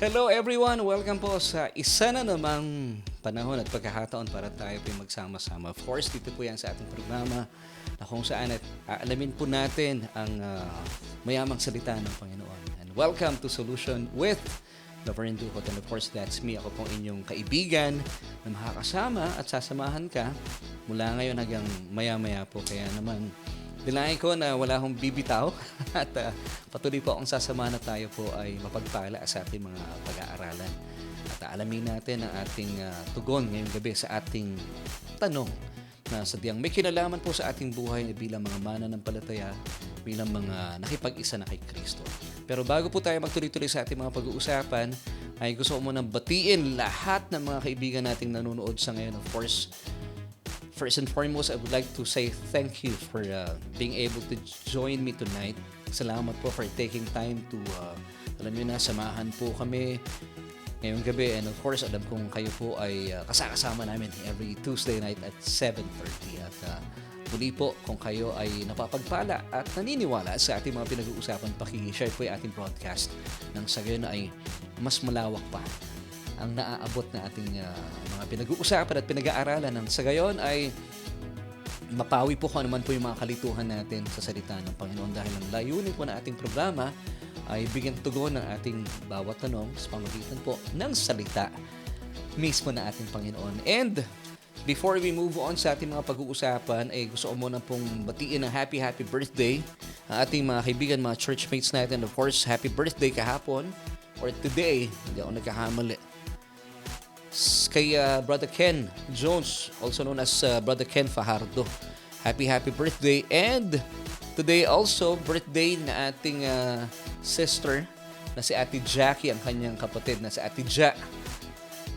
Hello everyone! Welcome po sa isa na namang panahon at pagkakataon para tayo po magsama-sama. Of course, dito po yan sa ating programa na kung saan at aalamin po natin ang mayamang salita ng Panginoon. And welcome to Solution with Laverne Ducot. And of course, that's me. Ako pong inyong kaibigan na makakasama at sasamahan ka mula ngayon hanggang maya-maya po. Kaya naman, dilayan ko na wala akong bibitaw at patuloy po akong sasama na tayo po ay mapagpala sa ating mga pag-aaralan. At alamin natin ang ating tugon ngayong gabi sa ating tanong na sadyang may kinalaman po sa ating buhay bilang mga mananampalataya, bilang mga nakipag-isa na kay Kristo. Pero bago po tayo magtuloy-tuloy sa ating mga pag-uusapan, ay gusto ko munang batiin lahat ng mga kaibigan nating nanonood sa ngayon. Of course, first and foremost, I would like to say thank you for being able to join me tonight. Salamat po for taking time to, alam niyo na, samahan po kami ngayong gabi. And of course, alam kong kayo po ay kasama namin every Tuesday night at 7:30. At muli po, kung kayo ay napapagpala at naniniwala sa ating mga pinag-uusapan, pakishare po yung ating broadcast nang sa gayon ay mas malawak pa ang naaabot na ating mga pinag-uusapan at pinag-aaralan ng sa gayon ay mapawi po kung ano man po yung mga kalituhan natin sa salita ng Panginoon dahil ang layunin po na ating programa ay bigyan tugon ng ating bawat tanong sa pamamagitan po ng salita mismo na ating Panginoon. And before we move on sa ating mga pag-uusapan, ay gusto ko muna pong batiin ng happy birthday ang ating mga kaibigan, mga churchmates natin. Of course, happy birthday kahapon or today, hindi ako nagkakamali, kay Brother Ken Jones, also known as Brother Ken Fajardo. Happy birthday. And today also, birthday na ating sister na si Ate Jackie, ang kanyang kapatid na si Ate Ja.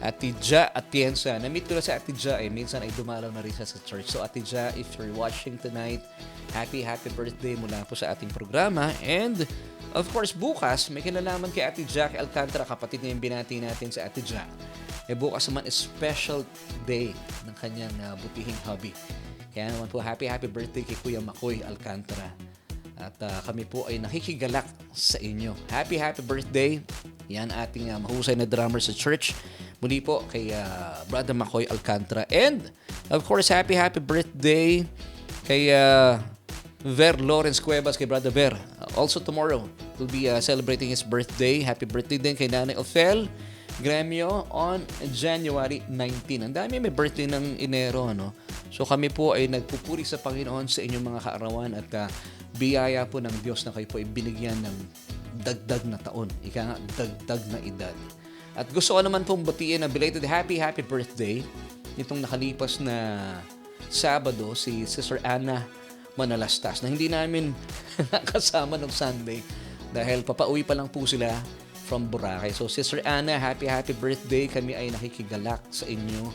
Ate Ja Atienza. Na-meet ko na si Ate Ja minsan ay dumalaw na rin siya sa church. So Ate Ja, if you're watching tonight, happy birthday mula po sa ating programa. And of course, bukas, may kinalaman kay Ate Jack Alcantara, kapatid niya yung binati natin sa Ate Ja. Bukas naman is special day ng kanyang butihing hobby. Kaya naman po, happy birthday kay Kuya Makoy Alcantara. At kami po ay nakikigalak sa inyo. Happy birthday. Yan ating mahusay na drummer sa church. Muli po kay Brother Makoy Alcantara. And of course, happy birthday kay Ver Lawrence Cuevas, kay Brother Ver. Also tomorrow, we'll be celebrating his birthday. Happy birthday din kay Nanay Ophel Gremio on January 19. Ang dami may birthday ng Enero, no? So kami po ay nagpupuri sa Panginoon sa inyong mga kaarawan at biyaya po ng Diyos na kayo po ay binigyan ng dagdag na taon. Ika nga, dagdag na edad. At gusto ko naman pong batiin na belated happy birthday nitong nakalipas na Sabado, si Sister Anna Manalastas, na hindi namin nakasama ng Sunday dahil papauwi pa lang po sila from Boracay. So Sister Anna, happy birthday. Kami ay nakikigalak sa inyo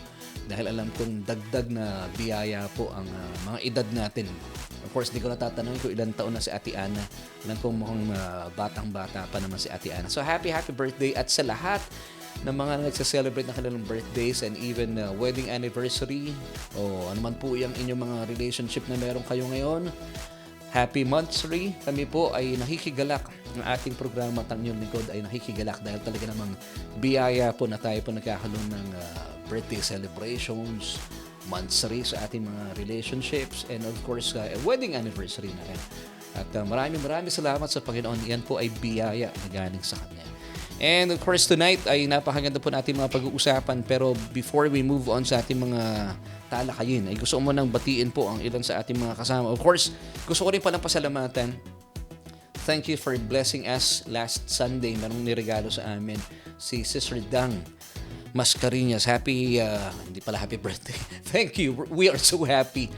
dahil alam kong dagdag na biyaya po ang mga edad natin. Of course, di ko natatanong kung ilang taon na si Ate Ana. Alam kong mukhang batang-bata pa naman si Ate Ana. So happy birthday at sa lahat ng mga nagsa-celebrate na kanilang birthdays and even wedding anniversary o ano man po yung inyong mga relationship na meron kayo ngayon. Happy monthsary. Kami po ay nakikigalak ng ating programa at ang inyong lingkod ay nakikigalak dahil talaga namang biyaya po na tayo po nagkakaroon ng birthday celebrations, monthsary sa ating mga relationships, and of course, wedding anniversary na rin. At maraming salamat sa Panginoon. Yan po ay biyaya na galing sa Kanya. And of course, tonight ay napakaganda po natin mga pag-uusapan. Pero before we move on sa ating mga talakayin, ay gusto ko munang batiin po ang ilan sa ating mga kasama. Of course, gusto ko rin palang pasalamatan. Thank you for blessing us last Sunday. Merong nirigalo sa amin si Sister Dang Mascarinhas. Hindi pala happy birthday. Thank you. We are so happy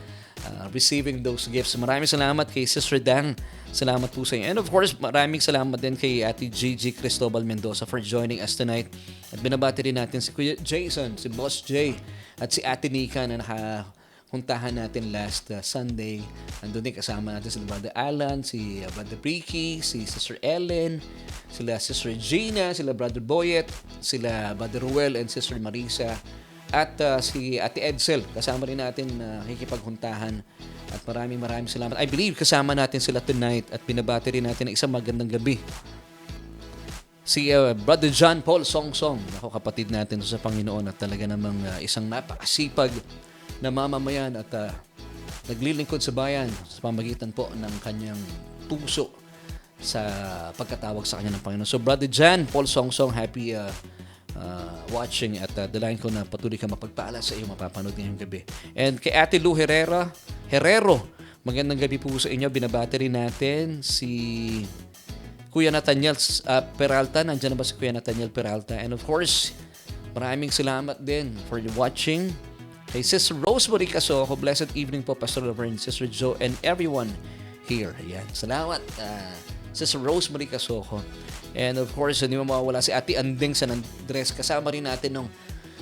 receiving those gifts. Maraming salamat kay Sister Dang. Salamat po sa inyo. And of course, maraming salamat din kay Ate Gigi Cristobal Mendoza for joining us tonight. At binabati rin natin si Kuya Jason, si Boss Jay, at si Ate Nika na nakakuntahan natin last Sunday. Nandun din kasama natin si Brother Alan, si Brother Ricky, si Sister Ellen, sila Sister Gina, sila Brother Boyet, sila Brother Ruel and Sister Marisa. At si Ate Edsel, kasama rin natin nakikipaghuntahan. At maraming salamat. I believe kasama natin sila tonight at binabati rin natin ng isang magandang gabi si Brother John Paul Songsong. Ako, kapatid natin sa Panginoon at talaga namang isang napakasipag na mamamayan at naglilingkod sa bayan sa pamagitan po ng kanyang puso sa pagkatawag sa kanya ng Panginoon. So Brother John Paul Songsong, happy watching at dalayan ko na patuloy ka mapagpala sa iyo mapapanood ngayong gabi. And kay Ate Lou Herrero, magandang gabi po sa inyo. Binabati rin natin si Kuya Nathaniel Peralta. Nandiyan na ba si Kuya Nathaniel Peralta? And of course, maraming salamat din for watching. Kay Sister Rosemary Casoco, blessed evening po, Pastor Laverne, Sister Joe, and everyone here. Ayan. Salamat, Sister Rosemary Casoco. And of course, hindi mo mawawala si Ate Andeng San Andres. Kasama rin natin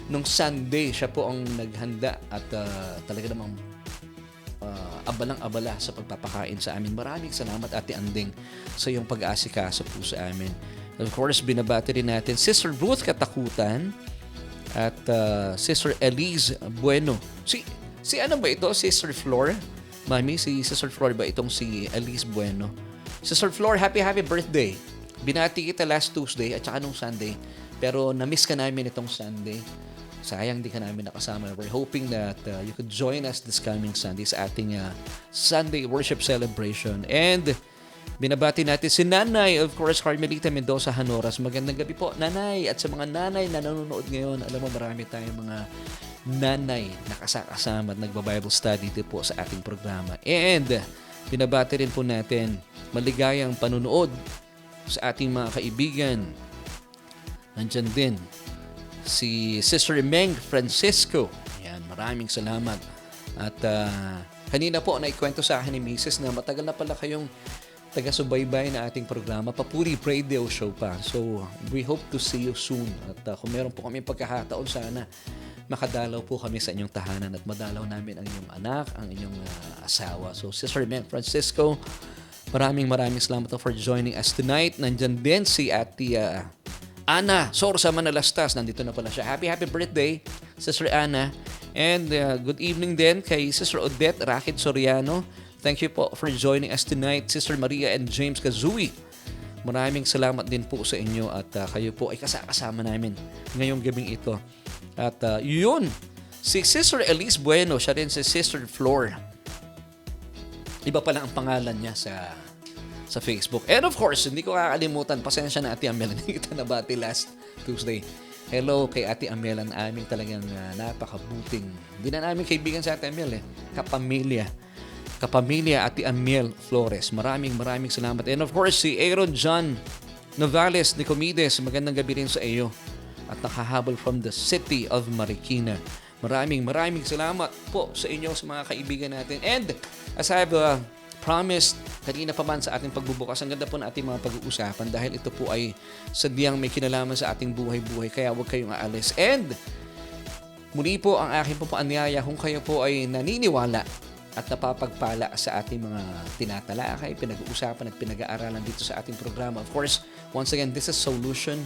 nung Sunday. Siya po ang naghanda at talaga namang abalang-abala sa pagpapakain sa amin. Maraming salamat, Ate Andeng, sa iyong pag-aasikaso po sa amin. Of course, binabati rin natin Sister Ruth Katakutan at Sister Elise Bueno. Si ano ba ito? Sister Flor? Mami, si Sister Flor ba itong si Elise Bueno? Sister Flor, happy birthday. Binati kita last Tuesday at saka nung Sunday. Pero na-miss ka namin itong Sunday. Sayang di ka namin nakasama. We're hoping that you could join us this coming Sunday sa ating Sunday worship celebration. And binabati natin si Nanay, of course, Carmelita Mendoza Hanoras. Magandang gabi po, Nanay. At sa mga nanay na nanonood ngayon, alam mo, marami tayong mga nanay na kasama at nagba-Bible study dito po sa ating programa. And binabati rin po natin maligayang panunood sa ating mga kaibigan. Nandyan din si Sister Meng Francisco. Yan, maraming salamat. At kanina po naikwento sa akin ni Mrs. na matagal na pala kayong taga-subaybay na ating programa. Papuri Radio Show pa. So, we hope to see you soon. At kung meron po kami pagkakataon, sana makadalaw po kami sa inyong tahanan at madalaw namin ang inyong anak, ang inyong asawa. So, Sister Meng Francisco, maraming salamat for joining us tonight. Nandyan din si Ate Ana Sorsa Manalastas. Nandito na pala siya. Happy birthday, Sister Ana. And good evening din kay Sister Odette Rakit Soriano. Thank you po for joining us tonight, Sister Maria and James Kazui. Maraming salamat din po sa inyo at kayo po ay kasama namin ngayong gabing ito. At yun, si Sister Elise Bueno, siya rin si Sister Flor. Iba pala ang pangalan niya sa Facebook. And of course, hindi ko kakalimutan, pasensya na Ate Amel, hindi kita nabati last Tuesday. Hello kay Ate Amel, ang aming talagang napakabuting. Hindi na namin kaibigan sa Ate Amel Kapamilya Ate Amiel Flores. Maraming salamat. And of course, si Aaron John Novales Nicomedes, magandang gabi rin sa iyo. At nakahabol from the city of Marikina. Maraming salamat po sa inyo, sa mga kaibigan natin. And as I have promised kanina pa man sa ating pagbubukas, ang ganda po ng ating mga pag-uusapan dahil ito po ay sadyang may kinalaman sa ating buhay-buhay. Kaya huwag kayong aalis. And muli po ang aking po anyaya kung kayo po ay naniniwala at napapagpala sa ating mga tinatalakay, pinag-uusapan at pinag-aaralan dito sa ating programa. Of course, once again, this is Solution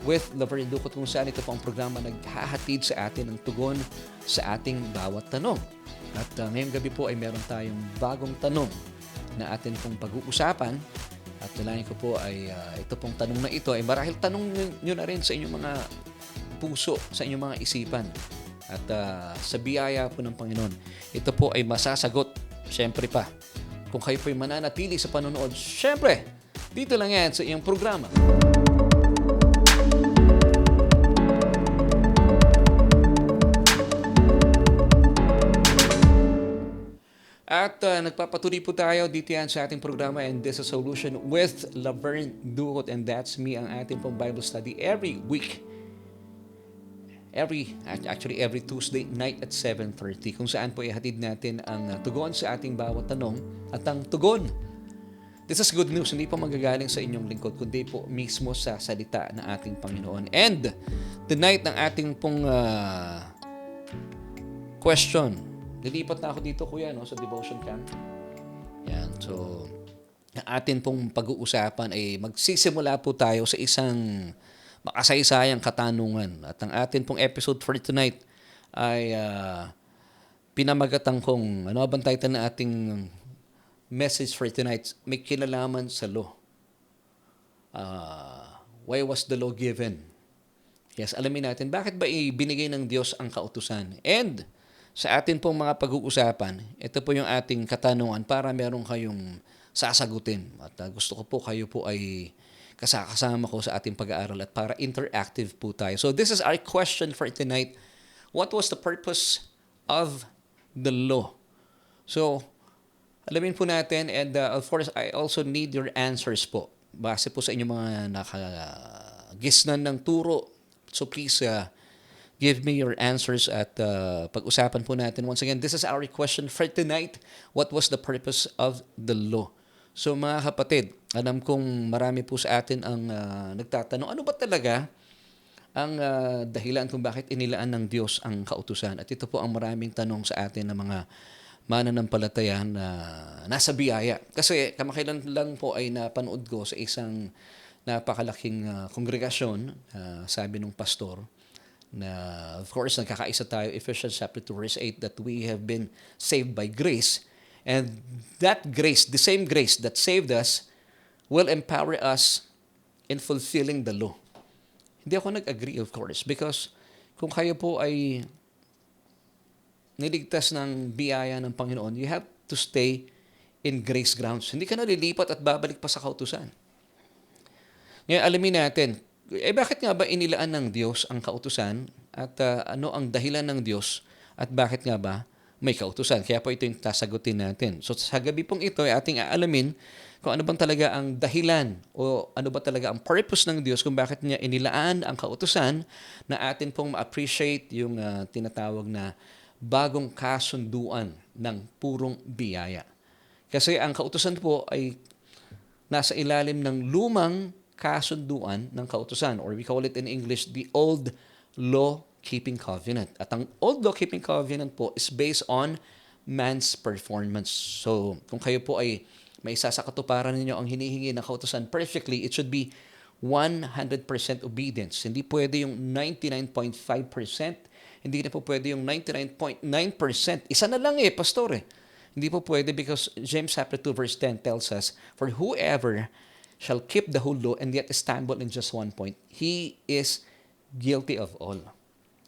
with Laverne Ducot, kung saan ito po ang programa naghahatid sa atin ng tugon sa ating bawat tanong. At ngayong gabi po ay meron tayong bagong tanong na atin pong pag-uusapan. At dalayan ko po ay ito pong tanong na ito ay marahil tanong nyo na rin sa inyong mga puso, sa inyong mga isipan. At sa biyaya po ng Panginoon, ito po ay masasagot, syempre pa, kung kayo po ay mananatili sa panonood. Syempre, dito lang yan sa iyong programa. At nagpapatuloy po tayo dito yan sa ating programa, and this is Solution with Laverne Ducot, and that's me, ang ating pong Bible study every week. Every Tuesday night at 7:30, kung saan po ihatid natin ang tugon sa ating bawat tanong. At ang tugon, this is good news, hindi po magagaling sa inyong lingkod, kundi po mismo sa salita ng ating Panginoon. And tonight, ng ating pong question, nilipat na ako dito, kuya, sa devotion camp. Yan, so ang atin pong pag-uusapan ay magsisimula po tayo sa isang makasaysayang katanungan. At ang atin pong episode for tonight ay pinamagatan kong, ano bang title na ating message for tonight? May kinalaman sa law. Why was the law given? Yes, alamin natin bakit ba ibinigay ng Diyos ang kautusan. And sa atin pong mga pag-uusapan, ito po yung ating katanungan para meron kayong sasagutin. At gusto ko po kayo po ay kasama ko sa ating pag-aaral at para interactive po tayo. So this is our question for tonight. What was the purpose of the law? So, alamin po natin and of course, I also need your answers po. Base po sa inyong mga nakagisnan ng turo. So please give me your answers at pag-usapan po natin. Once again, this is our question for tonight. What was the purpose of the law? So mga kapatid, alam kong marami po sa atin ang nagtatanong, ano ba talaga ang dahilan kung bakit inilaan ng Diyos ang kautusan? At ito po ang maraming tanong sa atin ng mga mananampalataya na nasa biyaya. Kasi kamakailan lang po ay napanood ko sa isang napakalaking kongregasyon, sabi ng pastor, na of course nagkakaisa tayo, Ephesians chapter 2 verse 8, that we have been saved by grace. And that grace, the same grace that saved us, will empower us in fulfilling the law. Hindi ako nag-agree, of course, because kung kayo po ay niligtas ng biyaya ng Panginoon, you have to stay in grace grounds. Hindi ka nalilipat at babalik pa sa kautusan. Ngayon, alamin natin, bakit nga ba inilaan ng Diyos ang kautusan at ano ang dahilan ng Diyos at bakit nga ba may kautusan? Kaya po ito yung sasagutin natin. So sa gabi pong ito ay ating aalamin kung ano bang talaga ang dahilan o ano ba talaga ang purpose ng Diyos kung bakit niya inilaan ang kautusan na atin pong ma-appreciate yung tinatawag na bagong kasunduan ng purong biyaya. Kasi ang kautusan po ay nasa ilalim ng lumang kasunduan ng kautusan, or we call it in English the Old Law-Keeping Covenant. At ang Old Law-Keeping Covenant po is based on man's performance. So kung kayo po ay may isa sa katuparan ninyo ang hinihingi ng kautusan perfectly, it should be 100% obedience. Hindi pwede yung 99.5%, hindi na po pwede yung 99.9%. Isa na lang pastor Hindi po pwede because James chapter 2 verse 10 tells us, for whoever shall keep the whole law and yet stumble in just one point, he is guilty of all.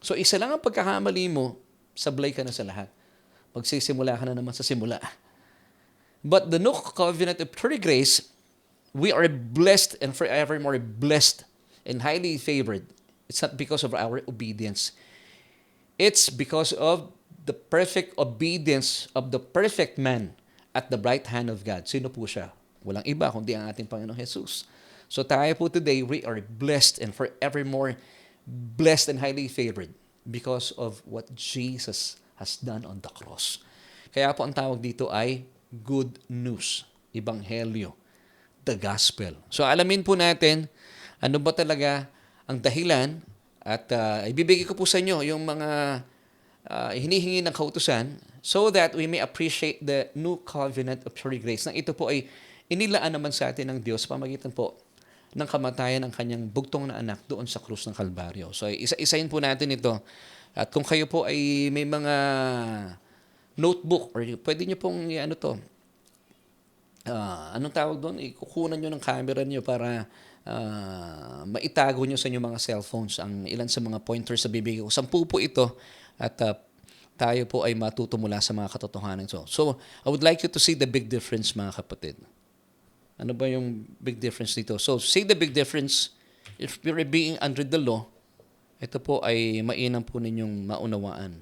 So isa lang ang pagkakamali mo, sablay ka na sa lahat. Magsisimula ka na naman sa simula. But the new covenant of pure grace, we are blessed and forevermore blessed and highly favored. It's not because of our obedience. It's because of the perfect obedience of the perfect man at the right hand of God. Sino po siya? Walang iba kundi ang ating Panginoong Jesus. So tayo po today, we are blessed and forevermore blessed and highly favored because of what Jesus has done on the cross. Kaya po ang tawag dito ay good news, ebanghelyo, the gospel. So alamin po natin ano ba talaga ang dahilan at ibibigay ko po sa inyo yung mga hinihingi ng kautusan so that we may appreciate the new covenant of pure grace. Nang ito po ay inilaan naman sa atin ng Diyos pamagitan po ng kamatayan ng kanyang bugtong na anak doon sa krus ng Kalbaryo. So isa-isahin po natin ito. At kung kayo po ay may mga notebook or pwede nyo pong anong tawag doon? Kukunan nyo ng camera nyo para maitago nyo sa inyong mga cellphones ang ilan sa mga pointers sa bibigay ko. 10 po ito at tayo po ay matuto mula sa mga katotohanan. So I would like you to see the big difference, mga kapatid. Ano ba yung big difference dito? So, see the big difference. If you're being under the law, ito po ay mainam po ninyong maunawaan.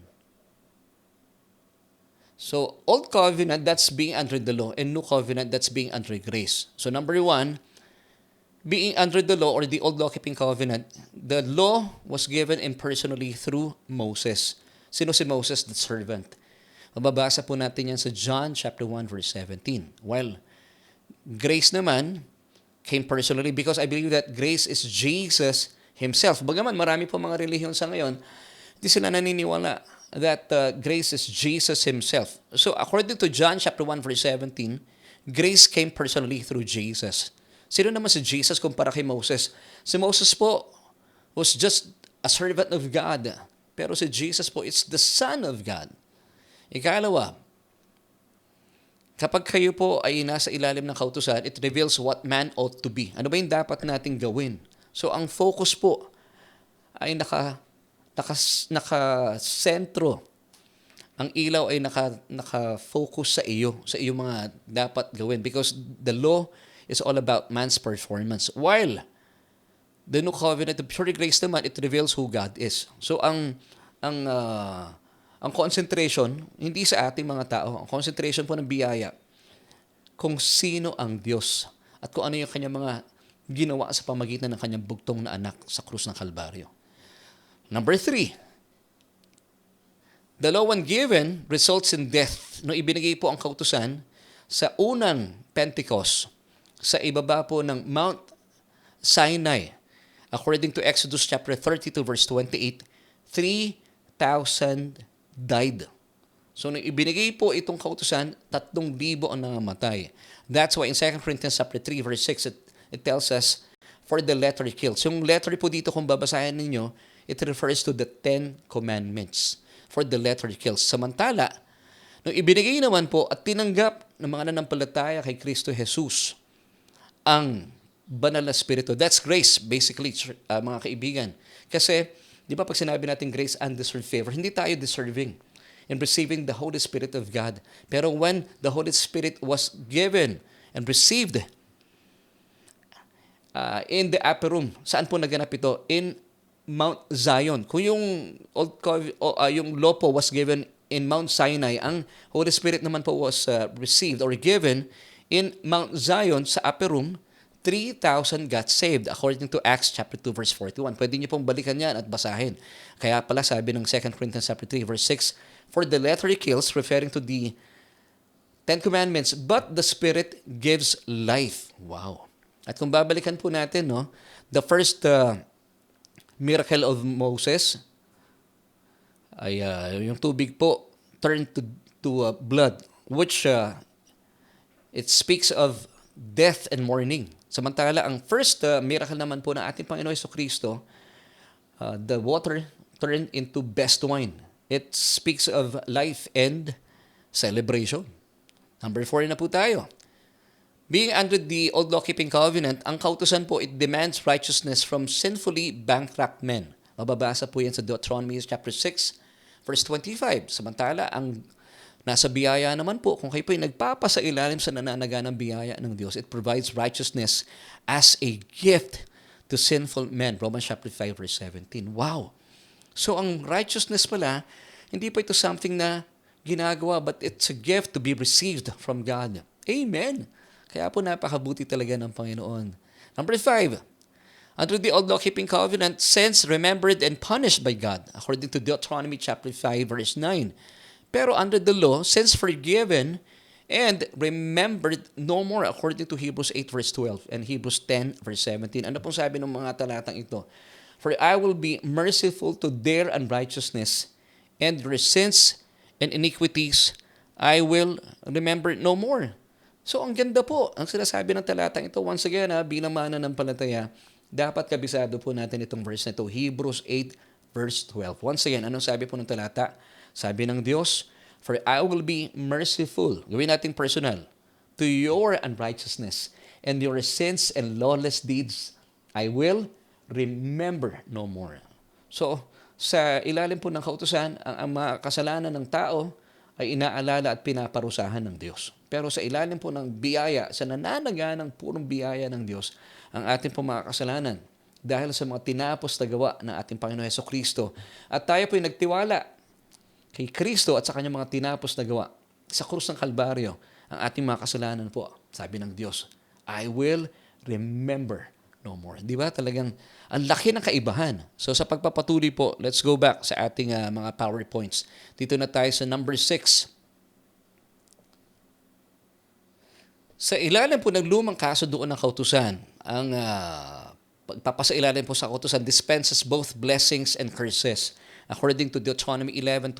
So, Old Covenant, that's being under the law, and New Covenant, that's being under grace. So, number 1, being under the law or the Old Law-Keeping Covenant, the law was given impersonally through Moses. Sino si Moses? The servant. Mababasa po natin yan sa John chapter 1 verse 17. While grace naman came personally because I believe that grace is Jesus Himself. Bagaman marami po mga relihiyon sa ngayon, hindi sila naniniwala that grace is Jesus Himself. So according to John chapter 1 verse 17, grace came personally through Jesus. Sino naman si Jesus kumpara kay Moses? Si Moses po was just a servant of God. Pero si Jesus po, it's the Son of God. Ikalawa, kapag kayo po ay nasa ilalim ng kautusan, it reveals what man ought to be. Ano ba yung dapat nating gawin? So ang focus po ay naka-sentro. Ang ilaw ay naka-focus sa iyong mga dapat gawin because the law is all about man's performance. While the new covenant of pure grace naman, it reveals who God is. So ang ang concentration hindi sa ating mga tao, ang concentration po ng biyaya kung sino ang Diyos at kung ano yung kanyang mga ginawa sa pamagitan ng kanyang bugtong na anak sa krus ng Kalbaryo. Number 3, the law when given results in death. No, ibinigay po ang kautusan sa unang Pentecost sa ibaba po ng Mount Sinai. According to Exodus chapter 32 verse 28, 3,000 died. So, nung ibinigay po itong kautusan, 3,000 ang nangamatay. That's why in 2 Corinthians chapter 3 verse 6, it tells us, for the letter kills. Yung letter po dito, kung babasahin ninyo, it refers to the 10 commandments. For the letter kills. Samantala, nung ibinigay naman po at tinanggap ng mga nanampalataya kay Kristo Jesus, ang banal na spirito. That's grace, basically, mga kaibigan. Kasi, di ba pag sinabi natin grace, undeserved favor, hindi tayo deserving in receiving the Holy Spirit of God. Pero when the Holy Spirit was given and received in the upper room, saan po naganap ito? In Mount Zion. Kung yung yung law po was given in Mount Sinai, ang Holy Spirit naman po was received or given in Mount Zion sa upper room, 3,000 got saved according to Acts chapter 2 verse 41. Pwede niyo pong balikan yan at basahin. Kaya pala sabi ng 2 Corinthians chapter 3 verse 6, for the letter kills, referring to the 10 commandments, but the Spirit gives life. Wow. At kung babalikan po natin, no, the first miracle of Moses ay yung tubig po turned to blood, which it speaks of death and mourning. Samantala, ang first miracle naman po ng ating Panginoon Jesucristo, the water turned into best wine. It speaks of life and celebration. Number 4 na po tayo. Being under the old law-keeping covenant, ang kautusan po, it demands righteousness from sinfully bankrupt men. Mababasa po yan sa Deuteronomy chapter 6, verse 25. Samantala, ang nasa biyaya naman po, kung kayo po ay nagpapasailalim sa nananaganang biyaya ng Diyos, it provides righteousness as a gift to sinful men. Romans chapter 5, verse 17. Wow! So, ang righteousness pala, hindi pa ito something na ginagawa, but it's a gift to be received from God. Amen! Kaya po napakabuti talaga ng Panginoon. Number 5, under the old law-keeping covenant, sins remembered and punished by God, according to Deuteronomy chapter 5, verse 9. Pero under the law, sins forgiven and remembered no more, according to Hebrews 8, verse 12, and Hebrews 10, verse 17. Ano pong sabi ng mga talatang ito? For I will be merciful to their unrighteousness, and their sins and iniquities I will remember no more. So, ang ganda po. Ang sinasabi ng talatang ito, once again, bilang mananampalataya, dapat kabisado po natin itong verse na ito, Hebrews 8, verse 12. Once again, anong sabi po ng talata? Sabi ng Diyos, for I will be merciful, gawin natin personal, to your unrighteousness, and your sins and lawless deeds I will remember no more. So, sa ilalim po ng kautusan, ang mga kasalanan ng tao ay inaalala at pinaparusahan ng Diyos. Pero sa ilalim po ng biyaya, sa nananaganang purong biyaya ng Diyos, ang ating po mga kasalanan, dahil sa mga tinapos na gawa ng ating Panginoon Jesucristo. At tayo po ay nagtiwala kay Kristo at sa kanyang mga tinapos na gawa sa krus ng Kalbaryo, ang ating mga kasalanan po, sabi ng Diyos, I will remember no more. Di ba? Talagang ang laki ng kaibahan. So sa pagpapatuloy po, let's go back sa ating mga PowerPoints. Dito na tayo sa number 6. Sa ilalim po ng lumang kaso doon ng kautusan, ang pagpapasailalim po sa kautusan dispenses both blessings and curses. According to Deuteronomy 11:27,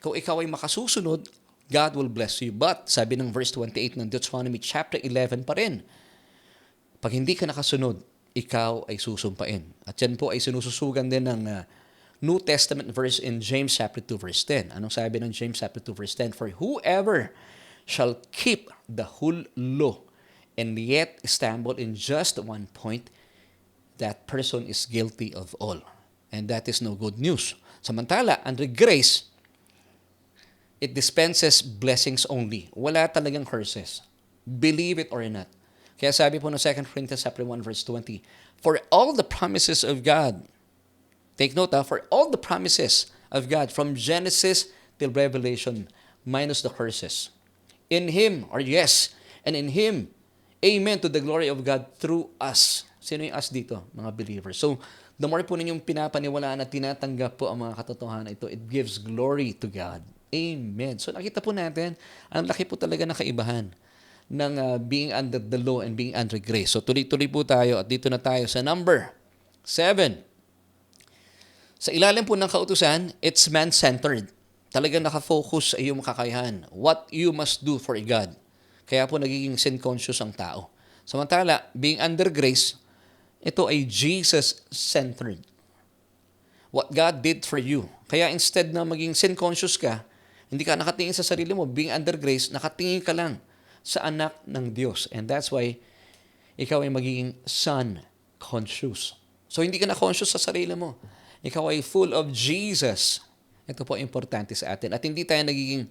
kung ikaw ay makasusunod, God will bless you. But, sabi ng verse 28 ng Deuteronomy chapter 11 pa rin, pag hindi ka nakasunod, ikaw ay susumpain. At yan po ay sinususugan din ng New Testament verse in James chapter 2 verse 10. Anong sabi ng James chapter 2 verse 10? For whoever shall keep the whole law and yet stumble in just one point, that person is guilty of all. And that is no good news. Samantala, under grace, it dispenses blessings only. Wala talagang curses. Believe it or not. Kaya sabi po ng 2 Corinthians 1 verse 20, for all the promises of God, take note for all the promises of God from Genesis till Revelation, minus the curses. In Him, or yes, and in Him, amen to the glory of God through us. Sino yung us dito? Mga believers. So, the more po ninyong pinapaniwalaan at tinatanggap po ang mga katotohanan ito, it gives glory to God. Amen. So, nakita po natin, ang laki po talaga ng kaibahan ng being under the law and being under grace. So, tuloy-tuloy po tayo at dito na tayo sa number 7. Sa ilalim po ng kautusan, it's man-centered. Talagang nakafocus sa iyong kakayahan. What you must do for God. Kaya po nagiging sin-conscious ang tao. Samantala, being under grace, ito ay Jesus-centered. What God did for you. Kaya instead na maging sin-conscious ka, hindi ka nakatingin sa sarili mo. Being under grace, nakatingin ka lang sa anak ng Diyos. And that's why ikaw ay magiging son-conscious. So, hindi ka na conscious sa sarili mo. Ikaw ay full of Jesus. Ito po importante sa atin. At hindi tayo naging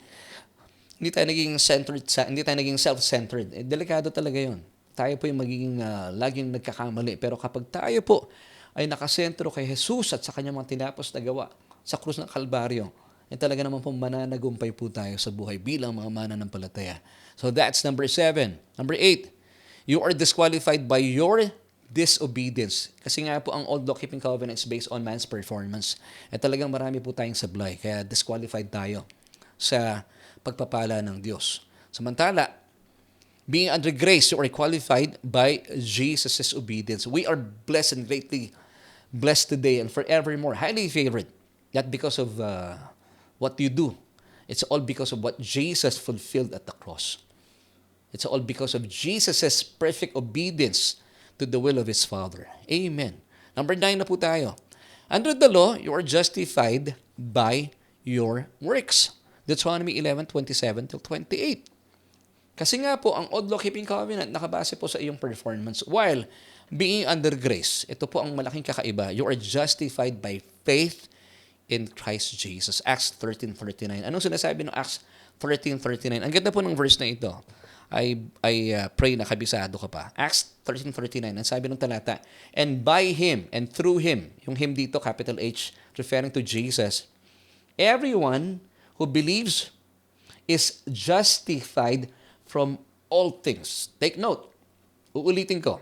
centered, hindi tayo naging self-centered. Delikado talaga 'yon. Tayo po yung magiging laging nagkakamali. Pero kapag tayo po ay nakasentro kay Jesus at sa kanyang mga tinapos na gawa sa krus ng Kalbaryo, talaga naman po mananagumpay po tayo sa buhay bilang mga mananampalataya. So that's number 7. Number 8, you are disqualified by your disobedience. Kasi nga po ang old law-keeping covenant is based on man's performance. At talagang marami po tayong sablay. Kaya disqualified tayo sa pagpapala ng Diyos. Samantala, being under grace, you are qualified by Jesus' obedience. We are blessed and greatly blessed today and forevermore. Highly favored. Not because of what you do. It's all because of what Jesus fulfilled at the cross. It's all because of Jesus' perfect obedience to the will of His Father. Amen. Number 9 na po tayo. Under the law, you are justified by your works. Deuteronomy 11:27-28. Kasi nga po, ang old law-keeping covenant nakabase po sa iyong performance. While being under grace, ito po ang malaking kakaiba. You are justified by faith in Christ Jesus. Acts 13:39. Anong sinasabi ng Acts 13:39? Ang ganda po ng verse na ito. I pray na kabisado ka pa. Acts 13:39, ang sabi ng talata, and by Him and through Him, yung Him dito, capital H, referring to Jesus, everyone who believes is justified from all things. Take note. Uulitin ko.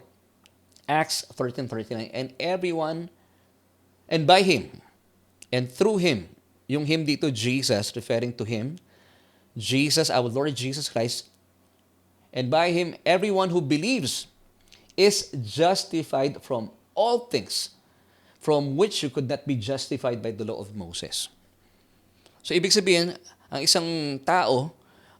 Acts 13:39, and by Him and through Him, yung Him dito, Jesus, referring to Him, Jesus, our Lord Jesus Christ, and by Him, everyone who believes is justified from all things from which you could not be justified by the law of Moses. So, ibig sabihin, ang isang tao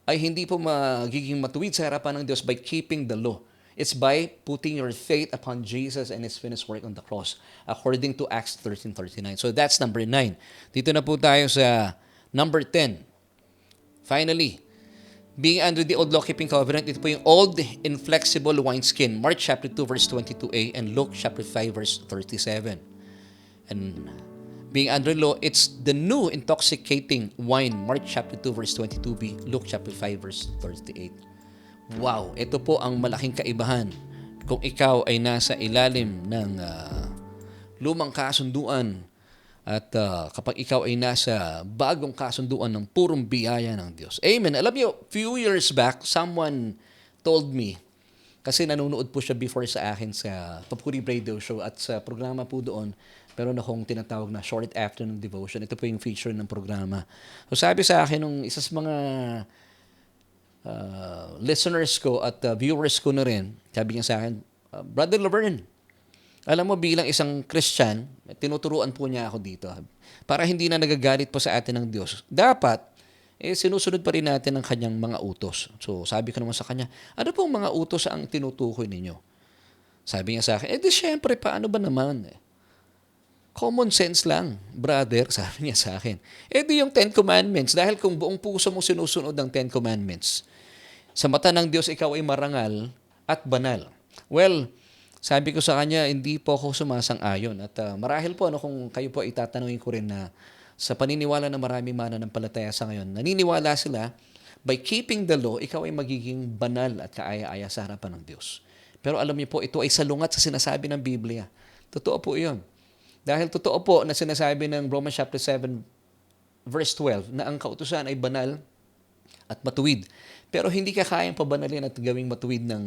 ay hindi po magiging matuwid sa harapan ng Diyos by keeping the law. It's by putting your faith upon Jesus and His finished work on the cross, according to Acts 13:39. So, that's number 9. Dito na po tayo sa number 10. Finally, being under the old law-keeping covenant, ito po yung old inflexible wineskin. Mark chapter 2 verse 22a and Luke chapter 5 verse 37. And being under law, it's the new intoxicating wine. Mark chapter 2 verse 22b, Luke chapter 5 verse 38. Wow, ito po ang malaking kaibahan. Kung ikaw ay nasa ilalim ng lumang kasunduan at kapag ikaw ay nasa bagong kasunduan ng purong biyaya ng Diyos. Amen. Alam niyo, few years back, someone told me, kasi nanonood po siya before sa akin sa Papuri Radio Show at sa programa po doon, meron akong tinatawag na Short Afternoon Devotion. Ito po yung feature ng programa. So sabi sa akin, nung isa sa mga listeners ko at viewers ko na rin, sabi niya sa akin, Brother Laverne, alam mo, bilang isang Christian, tinuturuan po niya ako dito. Para hindi na nagagalit po sa atin ng Diyos. Dapat, sinusunod pa rin natin ang kanyang mga utos. So, sabi ko naman sa kanya, ano pong mga utos ang tinutukoy ninyo? Sabi niya sa akin, di syempre, paano ba naman? Common sense lang, brother, sabi niya sa akin. Di yung 10 Commandments, dahil kung buong puso mo sinusunod ang 10 Commandments, sa mata ng Diyos, ikaw ay marangal at banal. Well, Sabi ko sa kanya, hindi po ako sumasang-ayon. At marahil po, kung kayo po itatanungin ko rin na sa paniniwala ng maraming mananampalataya sa ngayon, naniniwala sila, by keeping the law, ikaw ay magiging banal at kaaya-aya sa harapan ng Diyos. Pero alam niyo po, ito ay salungat sa sinasabi ng Biblia. Totoo po iyon. Dahil totoo po na sinasabi ng Romans chapter 7, verse 12, na ang kautusan ay banal at matuwid. Pero hindi ka kayang pabanalin at gawing matuwid ng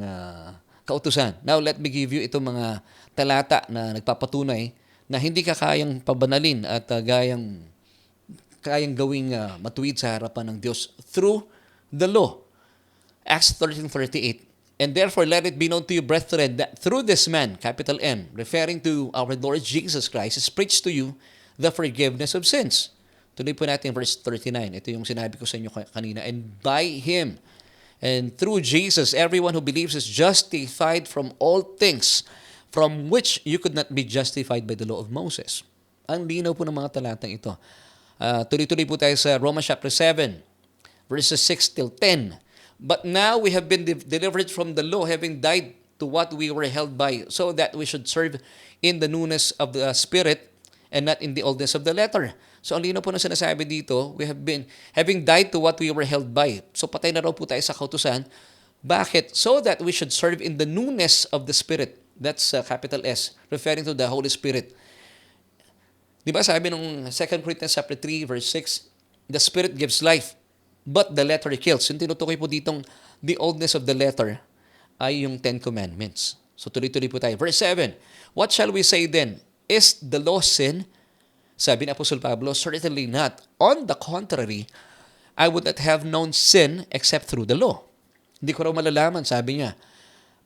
kautusan. Now, let me give you itong mga talata na nagpapatunay na hindi ka kayang pabanalin at kayang gawing matuwid sa harapan ng Diyos through the law. Acts 13:38. And therefore, let it be known to you, brethren, that through this man, capital M, referring to our Lord Jesus Christ, is preached to you the forgiveness of sins. Tuloy po natin verse 39. Ito yung sinabi ko sa inyo kanina. And by Him, and through Jesus, everyone who believes is justified from all things from which you could not be justified by the law of Moses. Ang linaw po ng mga talatang ito. Tuloy-tuloy po tayo sa Romans chapter 7, verses 6 till 10. But now we have been delivered from the law, having died to what we were held by, so that we should serve in the newness of the Spirit and not in the oldness of the letter. So ang lino po na sinasabi dito, we have been having died to what we were held by. So patay na raw po tayo sa kautusan. Bakit? So that we should serve in the newness of the Spirit. That's capital S, referring to the Holy Spirit. Di ba sabi nung 2 Corinthians chapter 3, verse 6, the Spirit gives life, but the letter kills. Yung tinutukoy po ditong the oldness of the letter ay yung Ten Commandments. So tuloy-tuloy po tayo. Verse 7, what shall we say then? Is the law sin? Sabi ni Apostol Pablo, certainly not. On the contrary, I would not have known sin except through the law. Hindi ko raw malalaman, sabi niya,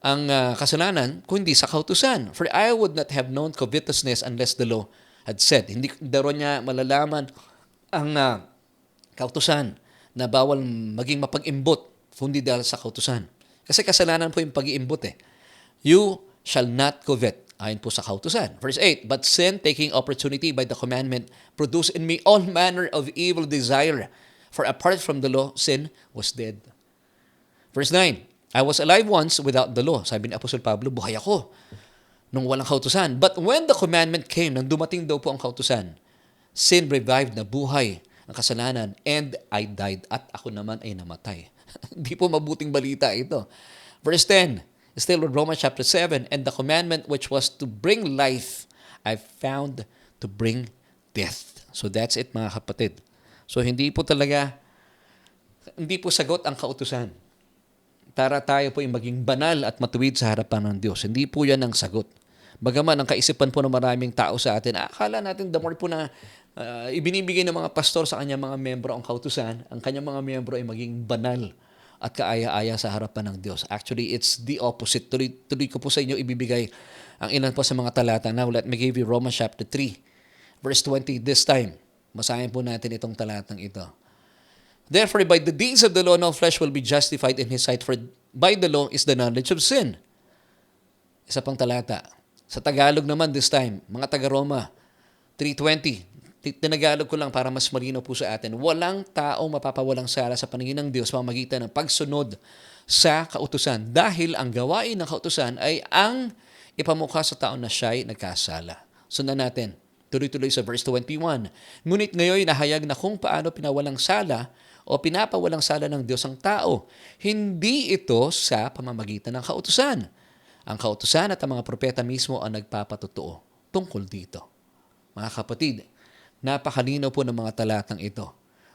ang kasalanan kung hindi sa kautusan. For I would not have known covetousness unless the law had said. Hindi daw niya malalaman ang kautusan na bawal maging mapag-imbot kundi dahil sa kautusan. Kasi kasalanan po yung pag-iimbot eh. You shall not covet. Ayon po sa kautusan. Verse 8, but sin, taking opportunity by the commandment, produced in me all manner of evil desire. For apart from the law, sin was dead. Verse 9, I was alive once without the law. Sabi ni Apostol Pablo, buhay ako nung walang kautusan. But when the commandment came, nang dumating daw po ang kautusan, sin revived na buhay ang kasalanan, and I died, at ako naman ay namatay. Hindi po mabuting balita ito. Verse 10, still in Romans chapter 7, and the commandment which was to bring life, I found to bring death. So that's it mga kapatid. So hindi po sagot ang kautusan para tayo po ay maging banal at matuwid sa harapan ng Diyos. Hindi po yan ang sagot. Bagaman ang kaisipan po ng maraming tao sa atin, akala natin the more po na ibinibigay ng mga pastor sa kanyang mga membro ang kautusan, ang kanyang mga membro ay maging banal at kaaya-aya sa harapan ng Diyos. Actually, it's the opposite. Tuloy ko po sa inyo ibibigay ang ilan po sa mga talata. Now, let me give you Romans chapter 3, verse 20 this time. Basahin po natin itong talatang ito. Therefore, by the deeds of the law, no flesh will be justified in His sight, for by the law is the knowledge of sin. Isa pang talata. Sa Tagalog naman this time, mga taga-Roma, 3:20. Tinagalog ko lang para mas malinaw po sa atin. Walang taong mapapawalang sala sa paningin ng Diyos pamamagitan ng pagsunod sa kautusan. Dahil ang gawain ng kautusan ay ang ipamukha sa tao na siya'y nagkasala. Sundan natin. Tuloy-tuloy sa verse 21. Ngunit ngayon nahayag na kung paano pinawalang sala o pinapawalang sala ng Diyos ang tao. Hindi ito sa pamamagitan ng kautusan. Ang kautusan at ang mga propeta mismo ang nagpapatotoo tungkol dito. Mga kapatid, napakalinaw po ng mga talatang ito.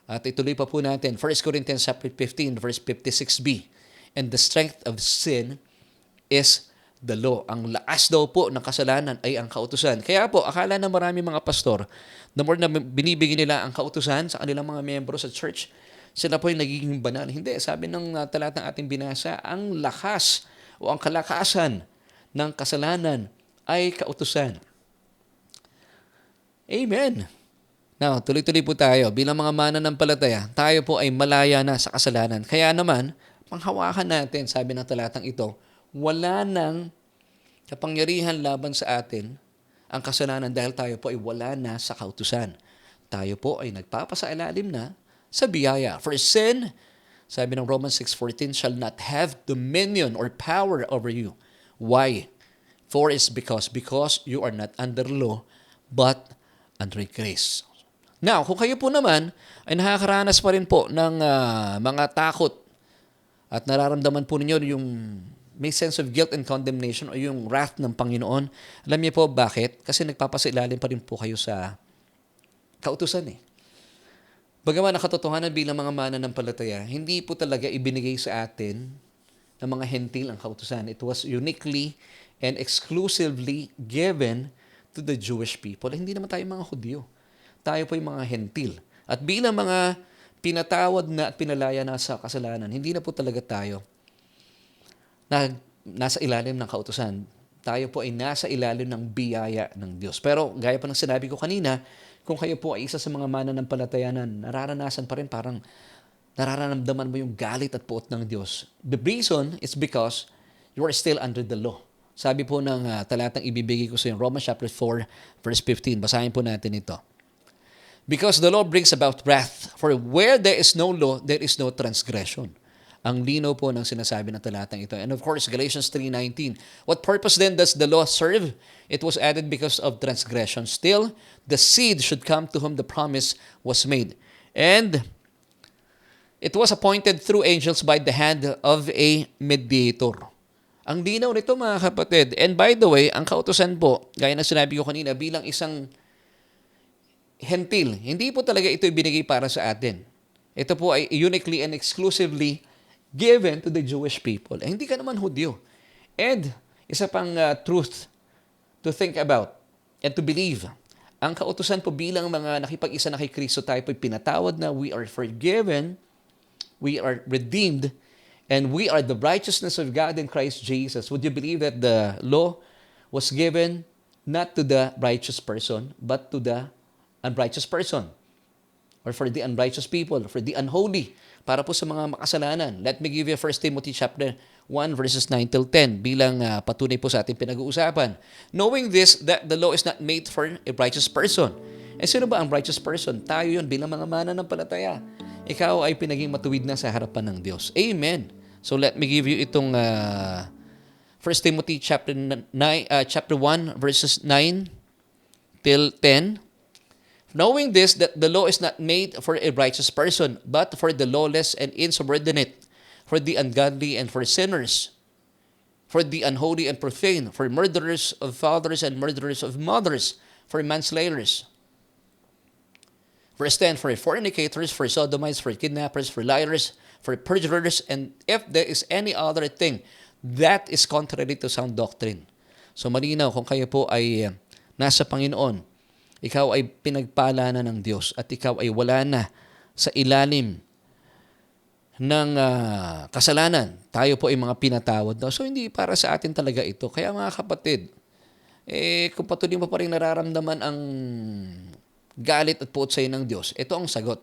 At ituloy pa po natin, 1 Corinthians 15, verse 56b. And the strength of sin is the law. Ang lakas daw po ng kasalanan ay ang kautusan. Kaya po, akala ng marami mga pastor, the more na binibigyan nila ang kautusan sa kanilang mga miyembro sa church, sila po yung nagiging banal. Hindi, sabi ng talatang ating binasa, ang lakas o ang kalakasan ng kasalanan ay kautusan. Amen. Now, tuloy-tuloy po tayo. Bilang mga mananampalataya, tayo po ay malaya na sa kasalanan. Kaya naman, panghawakan natin, sabi ng talatang ito, wala nang kapangyarihan laban sa atin ang kasalanan dahil tayo po ay wala na sa kautusan. Tayo po ay nagpapasailalim na sa biyaya. For sin, sabi ng Romans 6:14, shall not have dominion or power over you. Why? For it's because you are not under law, but under grace. Now, kung kayo po naman ay nakakaranas pa rin po ng mga takot at nararamdaman po ninyo yung may sense of guilt and condemnation o yung wrath ng Panginoon, alam niyo po bakit? Kasi nagpapasailalim pa rin po kayo sa kautusan eh. Bagaman ang katotohanan bilang mga mananampalataya, hindi po talaga ibinigay sa atin ng mga hentil ang kautusan. It was uniquely and exclusively given to the Jewish people. Hindi naman tayo mga Hudyo. Tayo po yung mga hentil. At bilang mga pinatawad na at pinalaya na sa kasalanan, hindi na po talaga tayo na nasa ilalim ng kautusan. Tayo po ay nasa ilalim ng biyaya ng Diyos. Pero gaya pa ng sinabi ko kanina, kung kayo po ay isa sa mga mananampalataya na nararanasan pa rin, parang nararamdaman mo yung galit at puot ng Diyos. The reason is because you are still under the law. Sabi po ng talatang ibibigay ko sa inyo, Romans chapter 4, verse 15. Basahin po natin ito. Because the law brings about wrath, for where there is no law, there is no transgression. Ang linaw po ng sinasabi ng talatang ito. And of course, Galatians 3:19. What purpose then does the law serve? It was added because of transgression. Still, the seed should come to whom the promise was made. And it was appointed through angels by the hand of a mediator. Ang linaw nito mga kapatid. And by the way, ang kautusan po, gaya ng sinabi ko kanina, bilang isang hentil, hindi po talaga ito ibinigay para sa atin. Ito po ay uniquely and exclusively given to the Jewish people. Hindi ka naman Hudyo. And isa pang truth to think about and to believe. Ang kautusan po bilang mga nakipag-isa na kay Kristo, tayo po pinatawad na, we are forgiven, we are redeemed, and we are the righteousness of God in Christ Jesus. Would you believe that the law was given not to the righteous person, but to the unrighteous person? Or for the unrighteous people, for the unholy, para po sa mga makasalanan. Let me give you 1 Timothy chapter 1 verses 9 till 10 bilang patunay po sa ating pinag-uusapan. Knowing this, that the law is not made for a righteous person. Eh sino ba ang righteous person? Tayo yun bilang mga mananampalataya. Ikaw ay pinaging matuwid na sa harapan ng Diyos. Amen. So let me give you itong 1 Timothy chapter 1 verses 9 till 10. Knowing this, that the law is not made for a righteous person, but for the lawless and insubordinate, for the ungodly and for sinners, for the unholy and profane, for murderers of fathers and murderers of mothers, for manslayers. Verse 10, for fornicators, for sodomites, for kidnappers, for liars, for perjurers, and if there is any other thing that is contrary to sound doctrine. So malinaw, kung kayo po ay nasa Panginoon, ikaw ay pinagpala na ng Diyos at ikaw ay wala na sa ilalim ng kasalanan. Tayo po ay mga pinatawad na. So hindi para sa atin talaga ito. Kaya mga kapatid, kung patuloy mo pa rin nararamdaman ang galit at puot sa ng Diyos, ito ang sagot.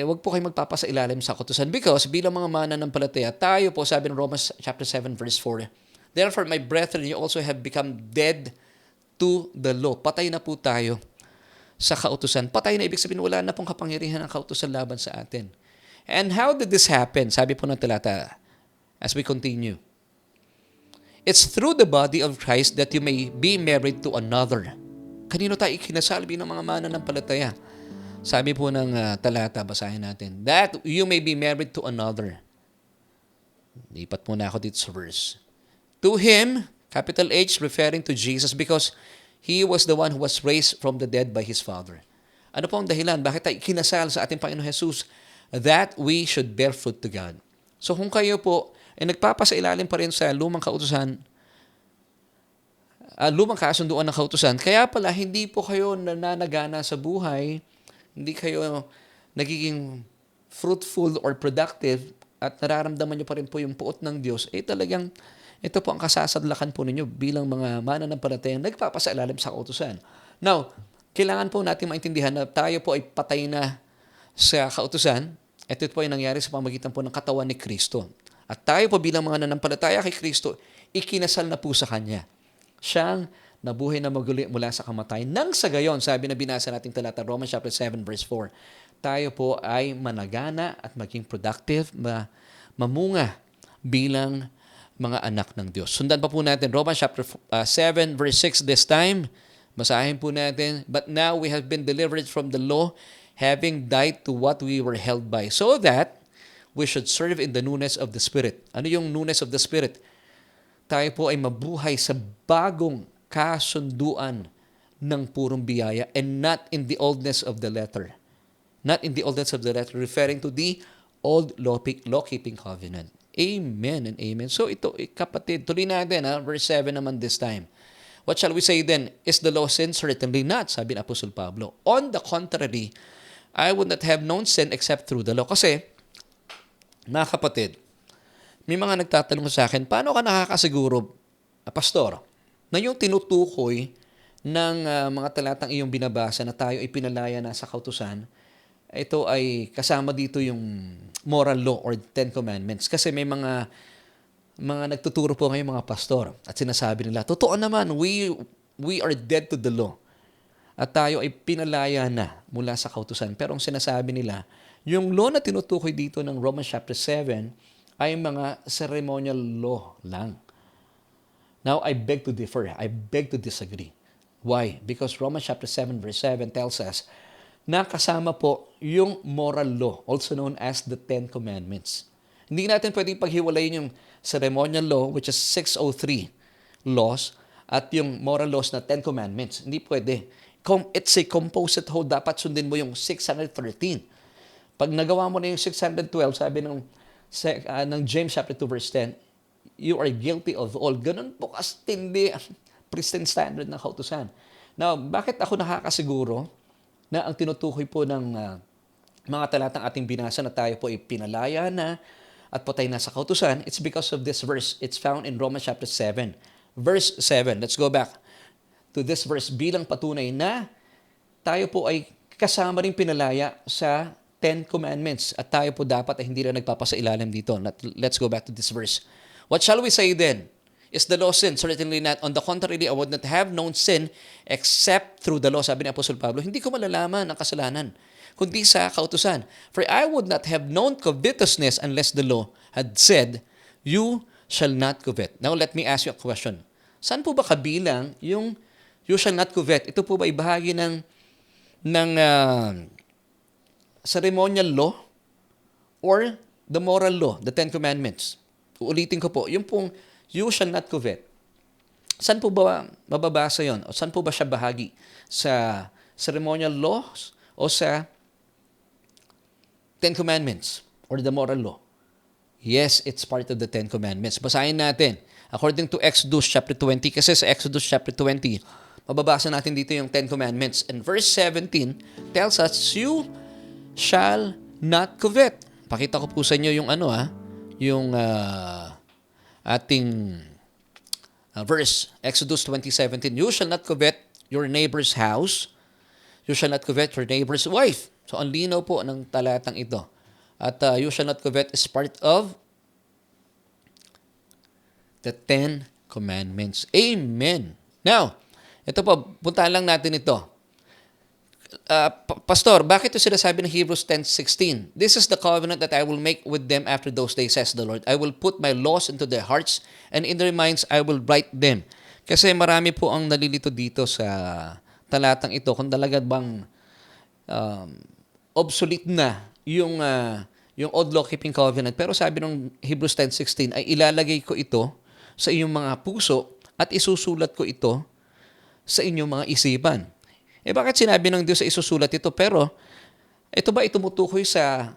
Wag po kayo magpapasailalim sa kautusan because bilang mga mananampalataya, tayo po, sabi ng Romans chapter 7 verse 4, therefore, my brethren, you also have become dead to the law. Patay na po tayo sa kautusan. Patay na, ibig sabihin, wala na pong kapangyarihan ng kautusan laban sa atin. And how did this happen? Sabi po ng talata, as we continue. It's through the body of Christ that you may be married to another. Kanino tayo ikinasal bilang mga mananampalataya? Sabi po ng talata, basahin natin, that you may be married to another. Lipat muna ako dito sa verse. To him, capital H, referring to Jesus because He was the one who was raised from the dead by His Father. Ano po ang dahilan? Bakit tayo kinasal sa ating Panginoon Jesus? That we should bear fruit to God. So kung kayo po ay nagpapasailalim pa rin sa lumang kautusan, lumang kasunduan ng kautusan, kaya pala hindi po kayo nananagana sa buhay, hindi kayo nagiging fruitful or productive at nararamdaman nyo pa rin po yung puot ng Diyos, talagang ito po ang kasasadlakan po ninyo bilang mga mananampalatayang nagpapasailalim sa kautusan. Now, kailangan po natin maintindihan na tayo po ay patay na sa kautusan. Ito po ay nangyari sa pamamagitan po ng katawan ni Kristo. At tayo po bilang mga nananampalataya kay Kristo, ikinasal na po sa Kanya. Siyang nabuhay na maguli mula sa kamatayan. Nang sa gayon, sabi na binasa nating talata, Romans chapter 7 verse 4, tayo po ay managana at maging productive, mamunga bilang mga anak ng Diyos. Sundan pa po natin Romans chapter 7 verse 6 this time. Basahin po natin, "But now we have been delivered from the law, having died to what we were held by, so that we should serve in the newness of the Spirit." Ano yung newness of the Spirit? Tayo po ay mabuhay sa bagong kasunduan ng purong biyaya and not in the oldness of the letter. Not in the oldness of the letter, referring to the old law-keeping covenant. Amen and amen. So ito, kapatid, tuloy natin verse 7 naman this time. "What shall we say then? Is the law sin? Certainly not," sabi ni Apostol Pablo. "On the contrary, I would not have known sin except through the law." Kasi, mga kapatid, may mga nagtatanong sa akin, paano ka nakakasiguro, Pastor, na yung tinutukoy ng mga talatang iyong binabasa na tayo ay pinalaya na sa kautusan, ito ay kasama dito yung moral law or Ten Commandments. Kasi may mga nagtuturo po ngayon mga pastor at sinasabi nila, totoo naman, we are dead to the law. At tayo ay pinalaya na mula sa kautusan. Pero ang sinasabi nila, yung law na tinutukoy dito ng Romans chapter 7 ay mga ceremonial law lang. Now, I beg to differ. I beg to disagree. Why? Because Romans chapter 7 verse 7 tells us na kasama po yung moral law, also known as the Ten Commandments. Hindi natin pwedeng paghiwalayin yung ceremonial law, which is 603 laws, at yung moral laws na Ten Commandments. Hindi pwede. It's a composite whole. Dapat sundin mo yung 613. Pag nagawa mo na yung 612, sabi ng James chapter 2 verse 10, you are guilty of all. Ganun po kastindi ang pristine standard ng kautusan. Now, bakit ako nakakasiguro na ang tinutukoy po ng mga talatang ating binasa na tayo po ay pinalaya na at patay na sa kautusan? It's because of this verse. It's found in Romans chapter 7. Verse 7. Let's go back to this verse bilang patunay na tayo po ay kasama rin pinalaya sa Ten Commandments at tayo po dapat ay hindi na nagpapasailalim dito. Let's go back to this verse. "What shall we say then? Is the law sin? Certainly not. On the contrary, I would not have known sin except through the law." Sabi ni Apostol Pablo, hindi ko malalaman ang kasalanan, kundi sa kautusan. "For I would not have known covetousness unless the law had said, you shall not covet." Now, let me ask you a question. Saan po ba kabilang yung you shall not covet? Ito po ba ibahagi ng ceremonial law or the moral law, the Ten Commandments? Uulitin ko po, yung pong you shall not covet. Saan po ba mababasa yon? O saan po ba siya bahagi? Sa ceremonial laws o sa Ten Commandments or the moral law? Yes, it's part of the Ten Commandments. Basahin natin. According to Exodus chapter 20, kasi sa Exodus chapter 20, mababasa natin dito yung Ten Commandments. And verse 17 tells us, you shall not covet. Pakita ko po sa inyo yung yung ating verse, Exodus 20:17. "You shall not covet your neighbor's house. You shall not covet your neighbor's wife." So, ang linaw po ng talatang ito. At you shall not covet is part of the Ten Commandments. Amen. Now, ito po, puntahan lang natin ito. Pastor, bakit ito sinasabi ng Hebrews 10:16? "This is the covenant that I will make with them after those days, says the Lord. I will put my laws into their hearts, and in their minds I will write them." Kasi marami po ang nalilito dito sa talatang ito kung talaga bang obsolete na yung old law-keeping covenant. Pero sabi ng Hebrews 10:16 ay ilalagay ko ito sa inyong mga puso at isusulat ko ito sa inyong mga isipan. Bakit sinabi ng Diyos sa isusulat ito? Pero, ito ba itumutukoy sa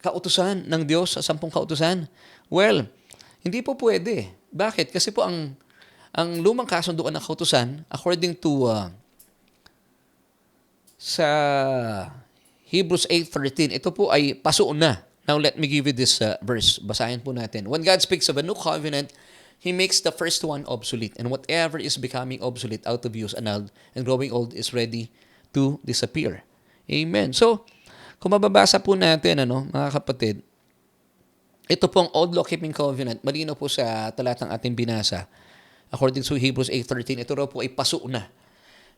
kautusan ng Diyos, sa 10 kautusan? Well, hindi po pwede. Bakit? Kasi po ang lumang kasunduan ng kautusan, according to sa Hebrews 8:13, ito po ay pasuon na. Now, let me give you this verse. Basahin po natin. "When God speaks of a new covenant, He makes the first one obsolete, and whatever is becoming obsolete, out of use, annulled, and growing old is ready to disappear." Amen. So, kung mababasa po natin, mga kapatid, ito pong old law-keeping covenant, malinaw po sa talatang ating binasa. According to Hebrews 8:13, ito raw po ay paso na.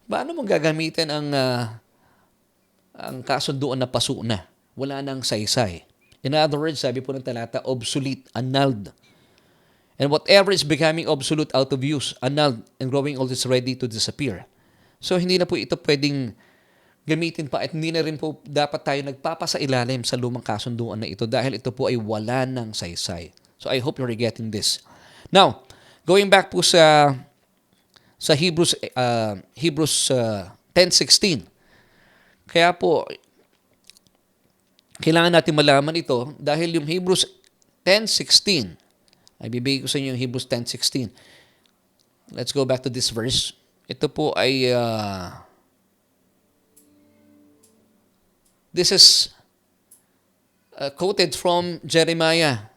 Paano mo gagamitin ang kasunduan na paso na? Wala nang saysay. In other words, sabi po ng talata, obsolete, annulled. And whatever is becoming obsolete, out of use, annulled, and growing old is ready to disappear. So hindi na po ito pwedeng gamitin pa at hindi na rin po dapat tayo nagpapasailalim sa lumang kasunduan na ito dahil ito po ay wala ng saysay. So I hope you're getting this. Now, going back po sa Hebrews 10:16. Kaya po kailangan natin malaman ito dahil yung Hebrews 10:16, ay bibigay ko sa inyo yung Hebrews 10:16. Let's go back to this verse. Ito po ay this is quoted from Jeremiah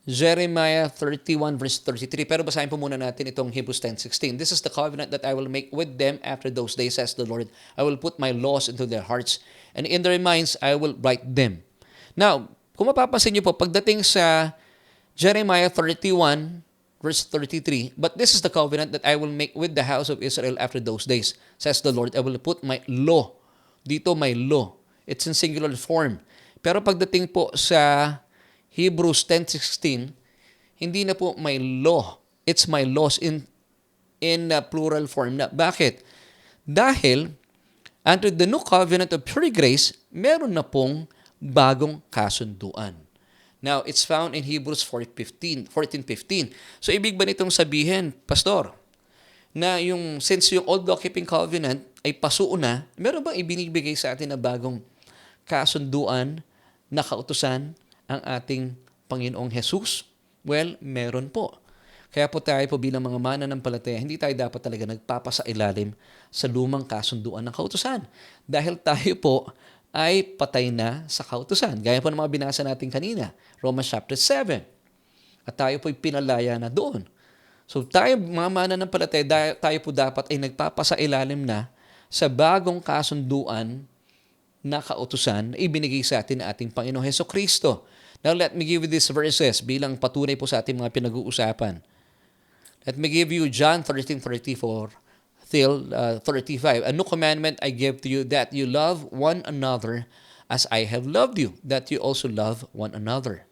31 verse 33. Pero basahin po muna natin itong Hebrews 10:16. This is the covenant that I will make with them after those days, says the Lord. I will put my laws into their hearts, and in their minds I will write them. Now, kung mapapansin niyo po, pagdating sa Jeremiah 31 verse 33, but this is the covenant that I will make with the house of Israel after those days, says the Lord. I will put my law. Dito my law. It's in singular form. Pero pagdating po sa Hebrews 10:16, hindi na po my law. It's my laws in plural form na. Bakit? Dahil under the new covenant of pure grace, meron na pong bagong kasunduan. Now, it's found in Hebrews 14:15. So, ibig ba nitong sabihin, Pastor, na since yung old law-keeping covenant ay pasuo na, meron bang ibinibigay sa atin na bagong kasunduan na kautusan ang ating Panginoong Jesus? Well, meron po. Kaya po tayo po bilang mga mananampalataya, hindi tayo dapat talaga nagpapasailalim sa lumang kasunduan ng kautusan. Dahil tayo po ay patay na sa kautusan. Gaya po ng mga binasa natin kanina, Romans chapter 7. At tayo po ay pinalaya na doon. So tayo, mga mananampalataya, tayo po dapat ay nagpapasailalim na sa bagong kasunduan na kautusan na ibinigay sa atin ng ating Panginoong Hesukristo. Now, let me give you these verses bilang patunay po sa ating mga pinag-uusapan. Let me give you John 13:34 till 35. A new commandment I give to you, that you love one another as I have loved you, that you also love one another.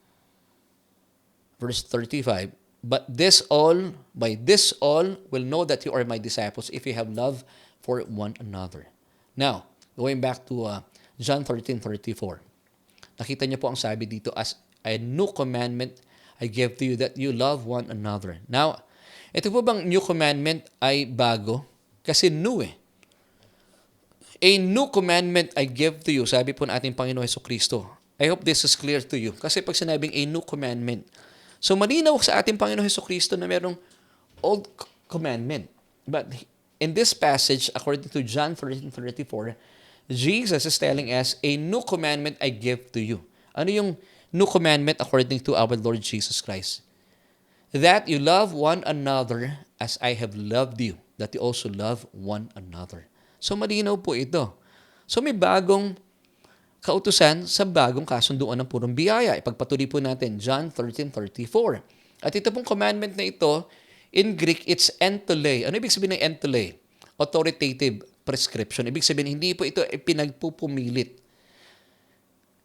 Verse 35. But by this all will know that you are my disciples if you have love for one another. Now, going back to John 13:34. Nakita niyo po ang sabi dito, as a new commandment I give to you, that you love one another. Now, ito po bang new commandment ay bago? Kasi new eh. A new commandment I give to you, sabi po ng ating Panginoon Hesukristo. I hope this is clear to you. Kasi pag sinabing a new commandment, so malinaw sa ating Panginoon Hesukristo na merong old commandment. But in this passage, according to John 13:34, Jesus is telling us, a new commandment I give to you. Ano yung new commandment according to our Lord Jesus Christ? That you love one another as I have loved you, that you also love one another. So malinaw po ito. So may bagong kautusan sa bagong kasunduan ng purong biyaya. Ipagpatuloy po natin, John 13:34. At ito pong commandment na ito, in Greek, it's entole. Ano ibig sabihin ng entole? Authoritative prescription. Ibig sabihin, hindi po ito pinagpupumilit.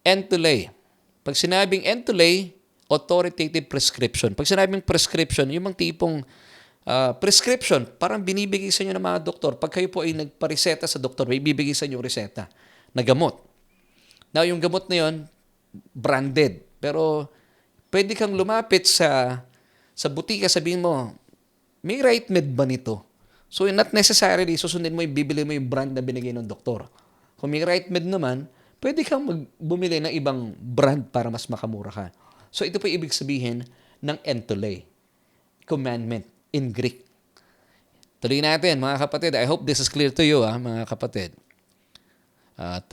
Entole. Pag sinabing entole, authoritative prescription. Pag sinabing prescription, yung mga tipong prescription, parang binibigay sa inyo ng mga doktor. Pag kayo po ay nagpareseta sa doktor, may bibigay sa inyo reseta na gamot. Now, yung gamot na yun, branded. Pero, pwede kang lumapit sa butika, sabihin mo, may right med ba nito? So, not necessarily, susundin mo yung bibili mo yung brand na binigay ng doktor. Kung may right med naman, pwede kang bumili ng ibang brand para mas makamura ka. So, ito po yung ibig sabihin ng entole, commandment in Greek. Tuloy natin, mga kapatid. I hope this is clear to you, mga kapatid. At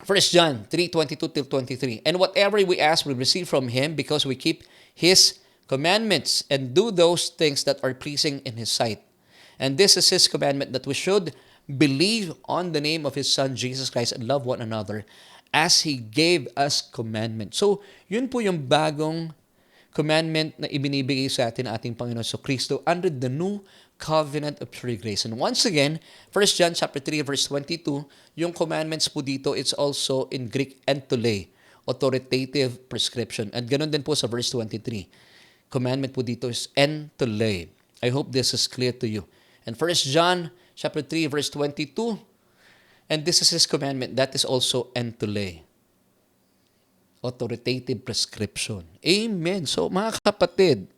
1 John 3:22-23. And whatever we ask, we receive from Him because we keep His commandments and do those things that are pleasing in His sight. And this is His commandment, that we should believe on the name of His Son, Jesus Christ, and love one another as He gave us commandment. So, yun po yung bagong commandment na ibinibigay sa atin ating Panginoon Kristo under the new covenant of pure grace. And once again, 1 John chapter 3 verse 22, yung commandments po dito, it's also in Greek entole, authoritative prescription. And ganun din po sa verse 23. commandment po dito is entole. I hope this is clear to you. And 1 John chapter 3 verse 22, and this is His commandment, that is also entole. Authoritative prescription. Amen. So mga kapatid,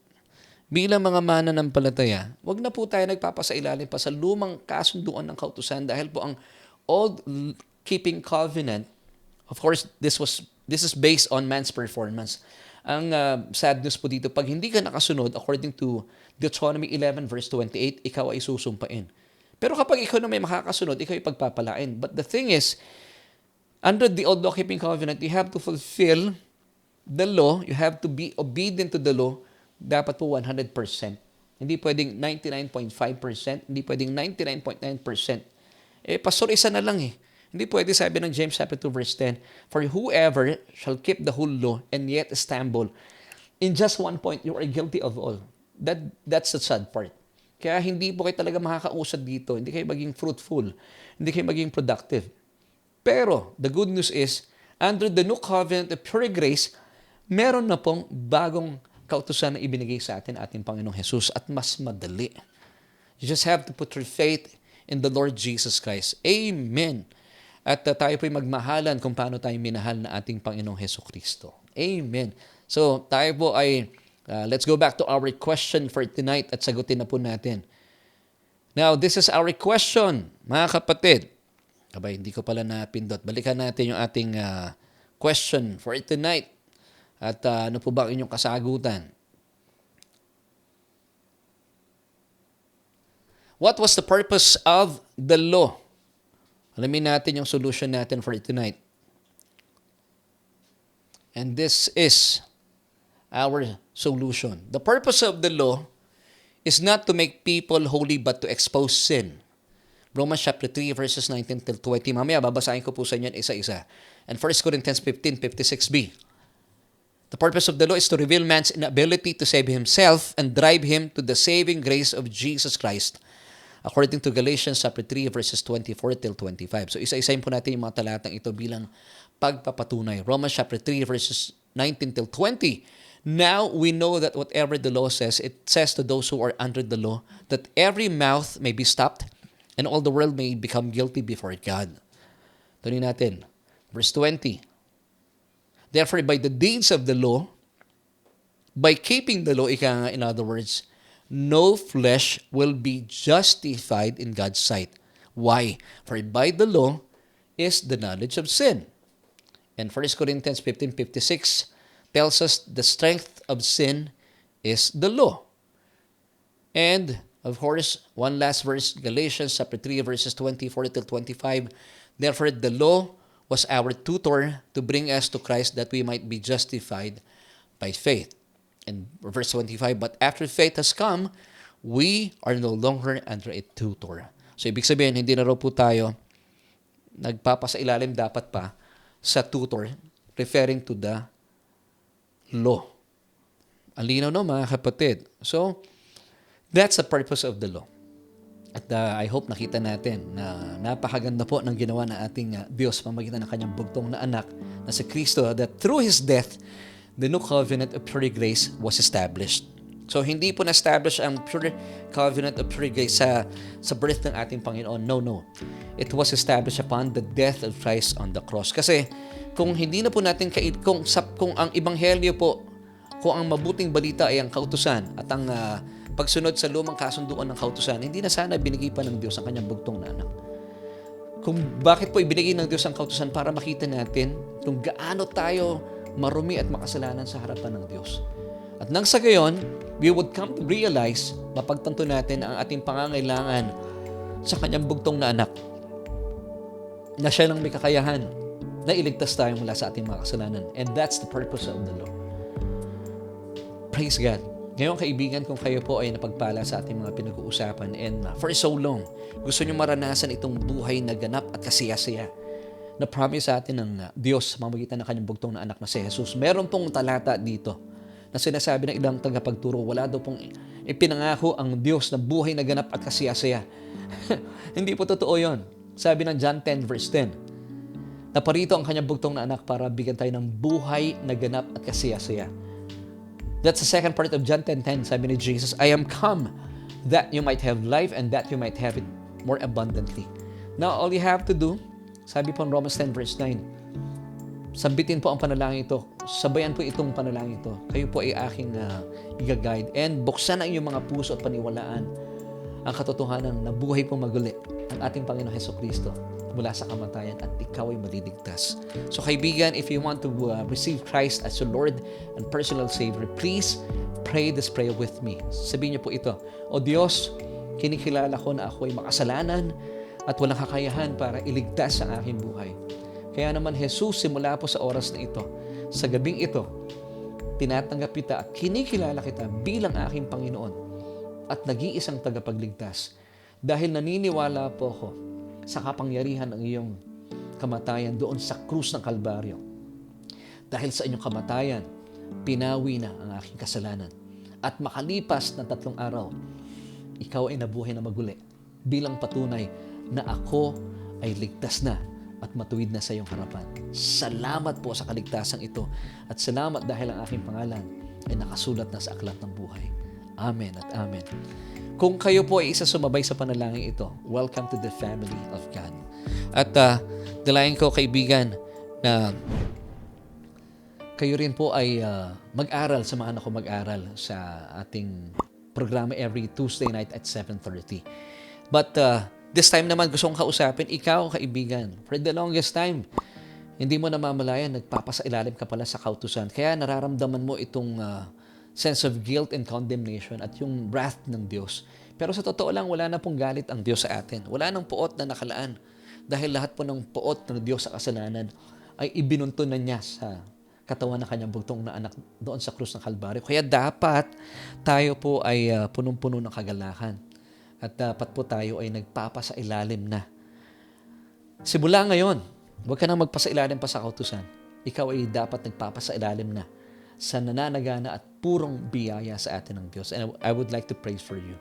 bilang mga mananampalataya, wag na po tayo nagpapasailalim pa sa lumang kasunduan ng kautusan dahil po ang old keeping covenant, of course, this is based on man's performance. Ang sad news po dito, pag hindi ka nakasunod, according to Deuteronomy 11 verse 28, ikaw ay susumpain. Pero kapag ikaw na may makakasunod, ikaw ay pagpapalain. But the thing is, under the old law keeping covenant, you have to fulfill the law, you have to be obedient to the law, dapat po 100%. Hindi pwedeng 99.5%, hindi pwedeng 99.9%. Pastor, isa na lang eh. Hindi pwede, sabi ng James chapter 2 verse 10, for whoever shall keep the whole law and yet stumble, in just one point, you are guilty of all. That's the sad part. Kaya hindi po kayo talaga makakausad dito. Hindi kayo maging fruitful. Hindi kayo maging productive. Pero, the good news is, under the new covenant of pure grace, meron na pong bagong kautusan na ibinigay sa atin ating Panginoong Jesus at mas madali. You just have to put your faith in the Lord Jesus Christ. Amen. At tayo po'y magmahalan kung paano tayo minahal na ating Panginoong Hesus Kristo. Amen. So, tayo po ay, let's go back to our question for tonight at sagutin na po natin. Now, this is our question, mga kapatid. Abay, hindi ko pala napindot. Balikan natin yung ating question for tonight. At ano po ba ang inyong kasagutan? What was the purpose of the law? Alamin natin yung solution natin for tonight. And this is our solution. The purpose of the law is not to make people holy but to expose sin. Romans chapter 3 verses 19 till 20. Mamaya babasahin ko po sa inyo isa-isa. And 1 Corinthians 15:56b. The purpose of the law is to reveal man's inability to save himself and drive him to the saving grace of Jesus Christ, according to Galatians chapter 3 verses 24 till 25. So isa-isahin po natin yung mga talatang ito bilang pagpapatunay. Romans chapter 3 verses 19 till 20. Now we know that whatever the law says, it says to those who are under the law, that every mouth may be stopped and all the world may become guilty before God. Tuloy natin. Verse 20. Therefore, by the deeds of the law, by keeping the law, in other words, no flesh will be justified in God's sight. Why? For by the law is the knowledge of sin. And 1 Corinthians 15:56 tells us the strength of sin is the law. And, of course, one last verse, Galatians chapter 3 verses 24 till 25. Therefore, the law was our tutor to bring us to Christ that we might be justified by faith. And verse 25, but after faith has come, we are no longer under a tutor. So, ibig sabihin, hindi na raw po tayo nagpapasailalim dapat pa sa tutor, referring to the law. Alinaw no, mga kapatid. So, that's the purpose of the law. At I hope nakita natin na napakaganda po ng ginawa ng ating Diyos pamagitan ng kanyang bugtong na anak na si Kristo, that through His death, the new covenant of pure grace was established. So, hindi po na-establish ang pure covenant of pure grace sa birth ng ating Panginoon. No. It was established upon the death of Christ on the cross. Kasi, kung hindi na po natin, kung ang ebanghelyo po, kung ang mabuting balita ay ang kautusan at ang pagsunod sa lumang kasunduan ng kautusan, hindi na sana binigay pa ng Diyos ang kanyang bugtong na anak. Kung bakit po ibinigay ng Diyos ang kautusan para makita natin kung gaano tayo marumi at makasalanan sa harapan ng Diyos. At nang sa gayon, we would come to realize, mapagtanto natin ang ating pangangailangan sa kanyang bugtong na anak, na siya lang may kakayahan na iligtas tayo mula sa ating mga kasalanan. And that's the purpose of the law. Praise God. Ngayon, kaibigan, kung kayo po ay napagpala sa ating mga pinag-uusapan and for so long, gusto nyo maranasan itong buhay na ganap at kasiyasaya na promise sa atin ng Diyos sa pamamagitan ng kanyang bugtong na anak na si Jesus. Meron pong talata dito na sinasabi ng ilang tagapagturo, wala daw pong ipinangako ang Diyos na buhay na ganap at kasiyasaya. Hindi po totoo yon. Sabi ng John 10 verse 10, naparito ang kanyang bugtong na anak para bigyan tayo ng buhay na ganap at kasiyasaya. That's the second part of John 10:10. Sabi ni Jesus, I am come that you might have life and that you might have it more abundantly. Now, all you have to do, sabi po in Romans 10 verse 9, sambitin po ang panalangin ito. Sabayan po itong panalangin ito. Kayo po ay aking i-guide. And buksan ang iyong mga puso at paniwalaan ang katotohanan na buhay po maguli ang ating Panginoon Hesukristo mula sa kamatayan at ikaw ay maliligtas. So kaibigan, if you want to receive Christ as your Lord and personal Savior, please pray this prayer with me. Sabihin niyo po ito, O Diyos, kinikilala ko na ako ay makasalanan at walang kakayahan para iligtas ang aking buhay. Kaya naman, Jesus, simula po sa oras na ito, sa gabing ito, tinatanggap kita at kinikilala kita bilang aking Panginoon at nag-iisang tagapagligtas. Dahil naniniwala po ako sa kapangyarihan ng iyong kamatayan doon sa krus ng Kalbaryo. Dahil sa inyong kamatayan, pinawi na ang aking kasalanan. At makalipas na 3 araw, ikaw ay nabuhay na maguli bilang patunay na ako ay ligtas na at matuwid na sa iyong harapan. Salamat po sa kaligtasan ito at salamat dahil ang aking pangalan ay nakasulat na sa aklat ng buhay. Amen at amen. Kung kayo po ay isa sumabay sa panalangin ito, welcome to the family of God. At dalayan ko, kaibigan, na kayo rin po ay mag-aral, samahan ako mag-aral sa ating programa every Tuesday night at 7:30. But this time naman gusto kong kausapin, ikaw, kaibigan, for the longest time, hindi mo namamalayan, nagpapasailalim ka pala sa kautusan. Kaya nararamdaman mo itong sense of guilt and condemnation at yung wrath ng Diyos. Pero sa totoo lang, wala na pong galit ang Diyos sa atin. Wala nang puot na nakalaan. Dahil lahat po ng puot ng Diyos sa kasalanan ay ibinunto na niya sa katawan ng kanyang bugtong na anak doon sa krus ng Kalbaryo. Kaya dapat tayo po ay punong-puno ng kagalakan. At dapat po tayo ay nagpapasailalim na. Simula ngayon, huwag ka na magpasailalim pa sa kautusan. Ikaw ay dapat nagpapasailalim na sa nananagana at purong biyaya sa atin ng Diyos. And I would like to pray for you.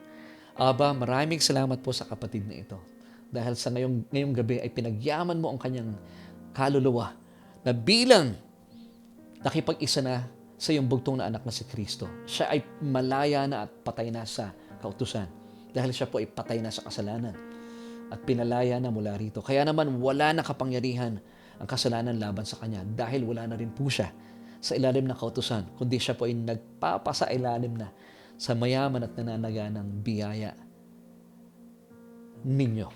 Aba, maraming salamat po sa kapatid na ito. Dahil sa ngayong gabi ay pinagyaman mo ang kanyang kaluluwa na bilang nakipag-isa na sa iyong bugtong na anak na si Kristo. Siya ay malaya na at patay na sa kautusan. Dahil siya po ay patay na sa kasalanan at pinalaya na mula rito. Kaya naman wala na kapangyarihan ang kasalanan laban sa kanya dahil wala na rin po siya sa ilalim ng kautusan, kundi siya po ay nagpapasailalim na sa mayaman at nananaganang biyaya ninyo.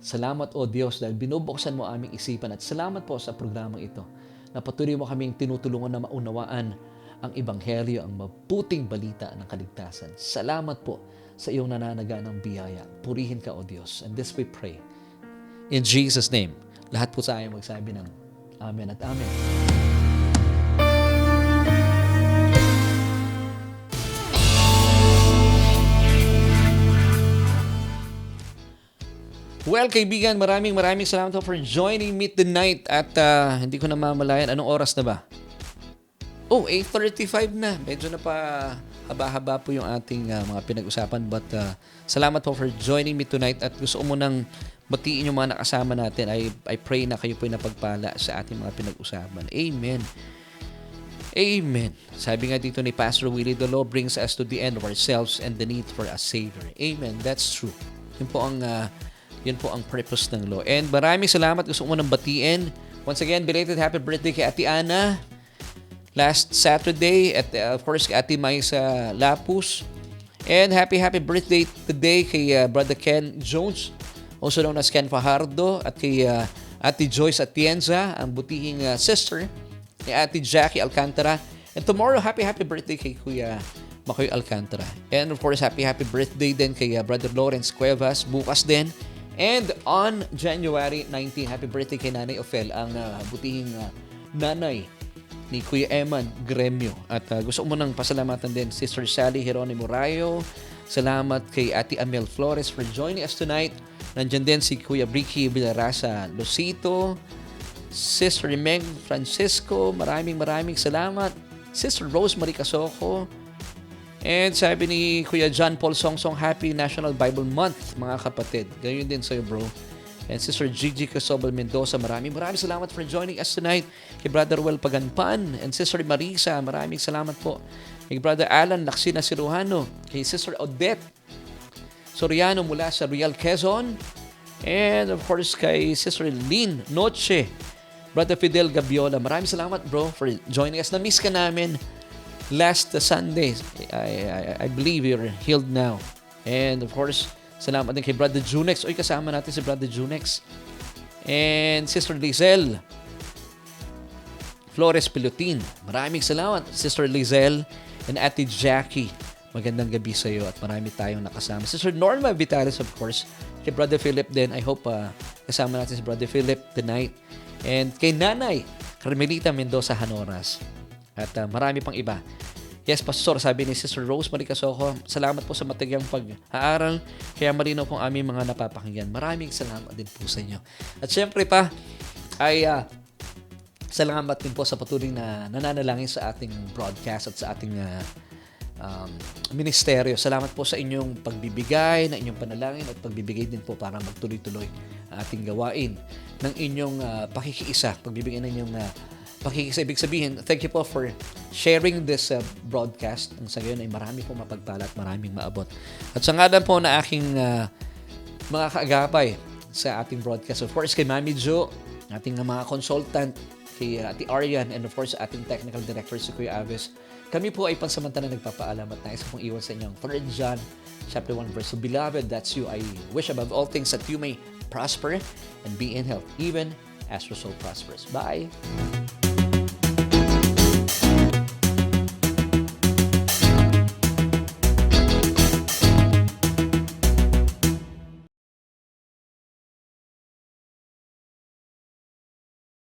Salamat, O Diyos, dahil binubuksan mo aming isipan at salamat po sa programang ito na patuloy mo kaming tinutulungan na maunawaan ang Ebanghelyo, ang mabuting balita ng kaligtasan. Salamat po sa iyong nananaganang biyaya. Purihin ka, O Diyos. And this we pray. In Jesus' name, lahat po tayo magsabi ng Amen at Amen. Well, kaibigan, maraming salamat po for joining me tonight at hindi ko namamalayan. Anong oras na ba? 8:35 na. Medyo na pa haba-haba po yung ating mga pinag-usapan. But salamat po for joining me tonight at gusto ko munang batiin yung mga nakasama natin. I pray na kayo po ay napagpala sa ating mga pinag-usapan. Amen. Amen. Sabi nga dito ni Pastor Willie, the law brings us to the end of ourselves and the need for a Savior. Amen. That's true. Yun po ang purpose ng law. And maraming salamat. Gusto ko munang batiin. Once again, belated happy birthday kay Ate Ana. Last Saturday. At of course, kay Ate Maisa Lapus. And happy birthday today kay Brother Ken Jones. Also known as Ken Fajardo. At kay Ate Joyce Atienza, ang butihing sister ni Ate Jackie Alcantara. And tomorrow, happy birthday kay Kuya Makoy Alcantara. And of course, happy birthday din kay Brother Lawrence Cuevas. Bukas din. And on January 19, happy birthday kay Nanay Ophel, ang butihing nanay ni Kuya Eman Gremio. At gusto ko munang pasalamatan din Sister Sally Geronimo Rayo. Salamat kay Ate Amel Flores for joining us tonight. Nandyan din si Kuya Bricky Villarasa Lucito, Sister Meg Francisco, maraming salamat. Sister Rosemary Casoko. And sabi ni Kuya John Paul Songsong, Happy National Bible Month, mga kapatid. Ganyan din sa'yo, bro. And Sister Gigi Casobal Mendoza, maraming salamat for joining us tonight. Kay Brother Well Paganpan and Sister Marisa, maraming salamat po. kay Brother Alan Laksina Siruhano, kay Sister Odette Soriano mula sa Real Quezon, and of course kay Sister Lynn Noche, Brother Fidel Gabiola. Maraming salamat bro for joining us. Na-miss ka namin last Sunday. I believe you're healed now. And of course, salamat din kay Brother Junex. Uy, kasama natin si Brother Junex. And Sister Lizelle Flores Pilutin. Maraming salamat, Sister Lizelle and Ate Jackie. Magandang gabi sa iyo at marami tayong nakasama. Sister Norma Vitalis, of course. Kay Brother Philip din. I hope kasama natin si Brother Philip tonight. And kay Nanay Carmelita Mendoza Hanoras. At marami pang iba. Yes, Pastor, sabi ni Sister Rose Maricasoko, salamat po sa matagyang pag-aaral. Kaya marinaw pong aming mga napapakinggan. Maraming salamat din po sa inyo. At syempre pa, ay salamat din po sa patuloy na nananalangin sa ating broadcast at sa ating ministeryo. Salamat po sa inyong pagbibigay, na inyong panalangin at pagbibigay din po para magtuloy-tuloy ang ating gawain ng inyong pakikiisa, pagbibigay ng inyong pakikiisa. Ibig sabihin, thank you po for sharing this broadcast. Ang sa gayon ay marami po mapagpala at maraming maabot. At sa ngalan po na aking mga kaagapay sa ating broadcast, of course, kay Mami Jo, ating mga consultant, kay Ate Arian, and of course, ating technical director si Kuya Aves. Kami po ay pansamantala nagpapaalam at nais pong iwan sa inyong 3 John chapter 1 verse. So, beloved, that's you. I wish above all things that you may prosper and be in health, even as your soul prospers. Bye!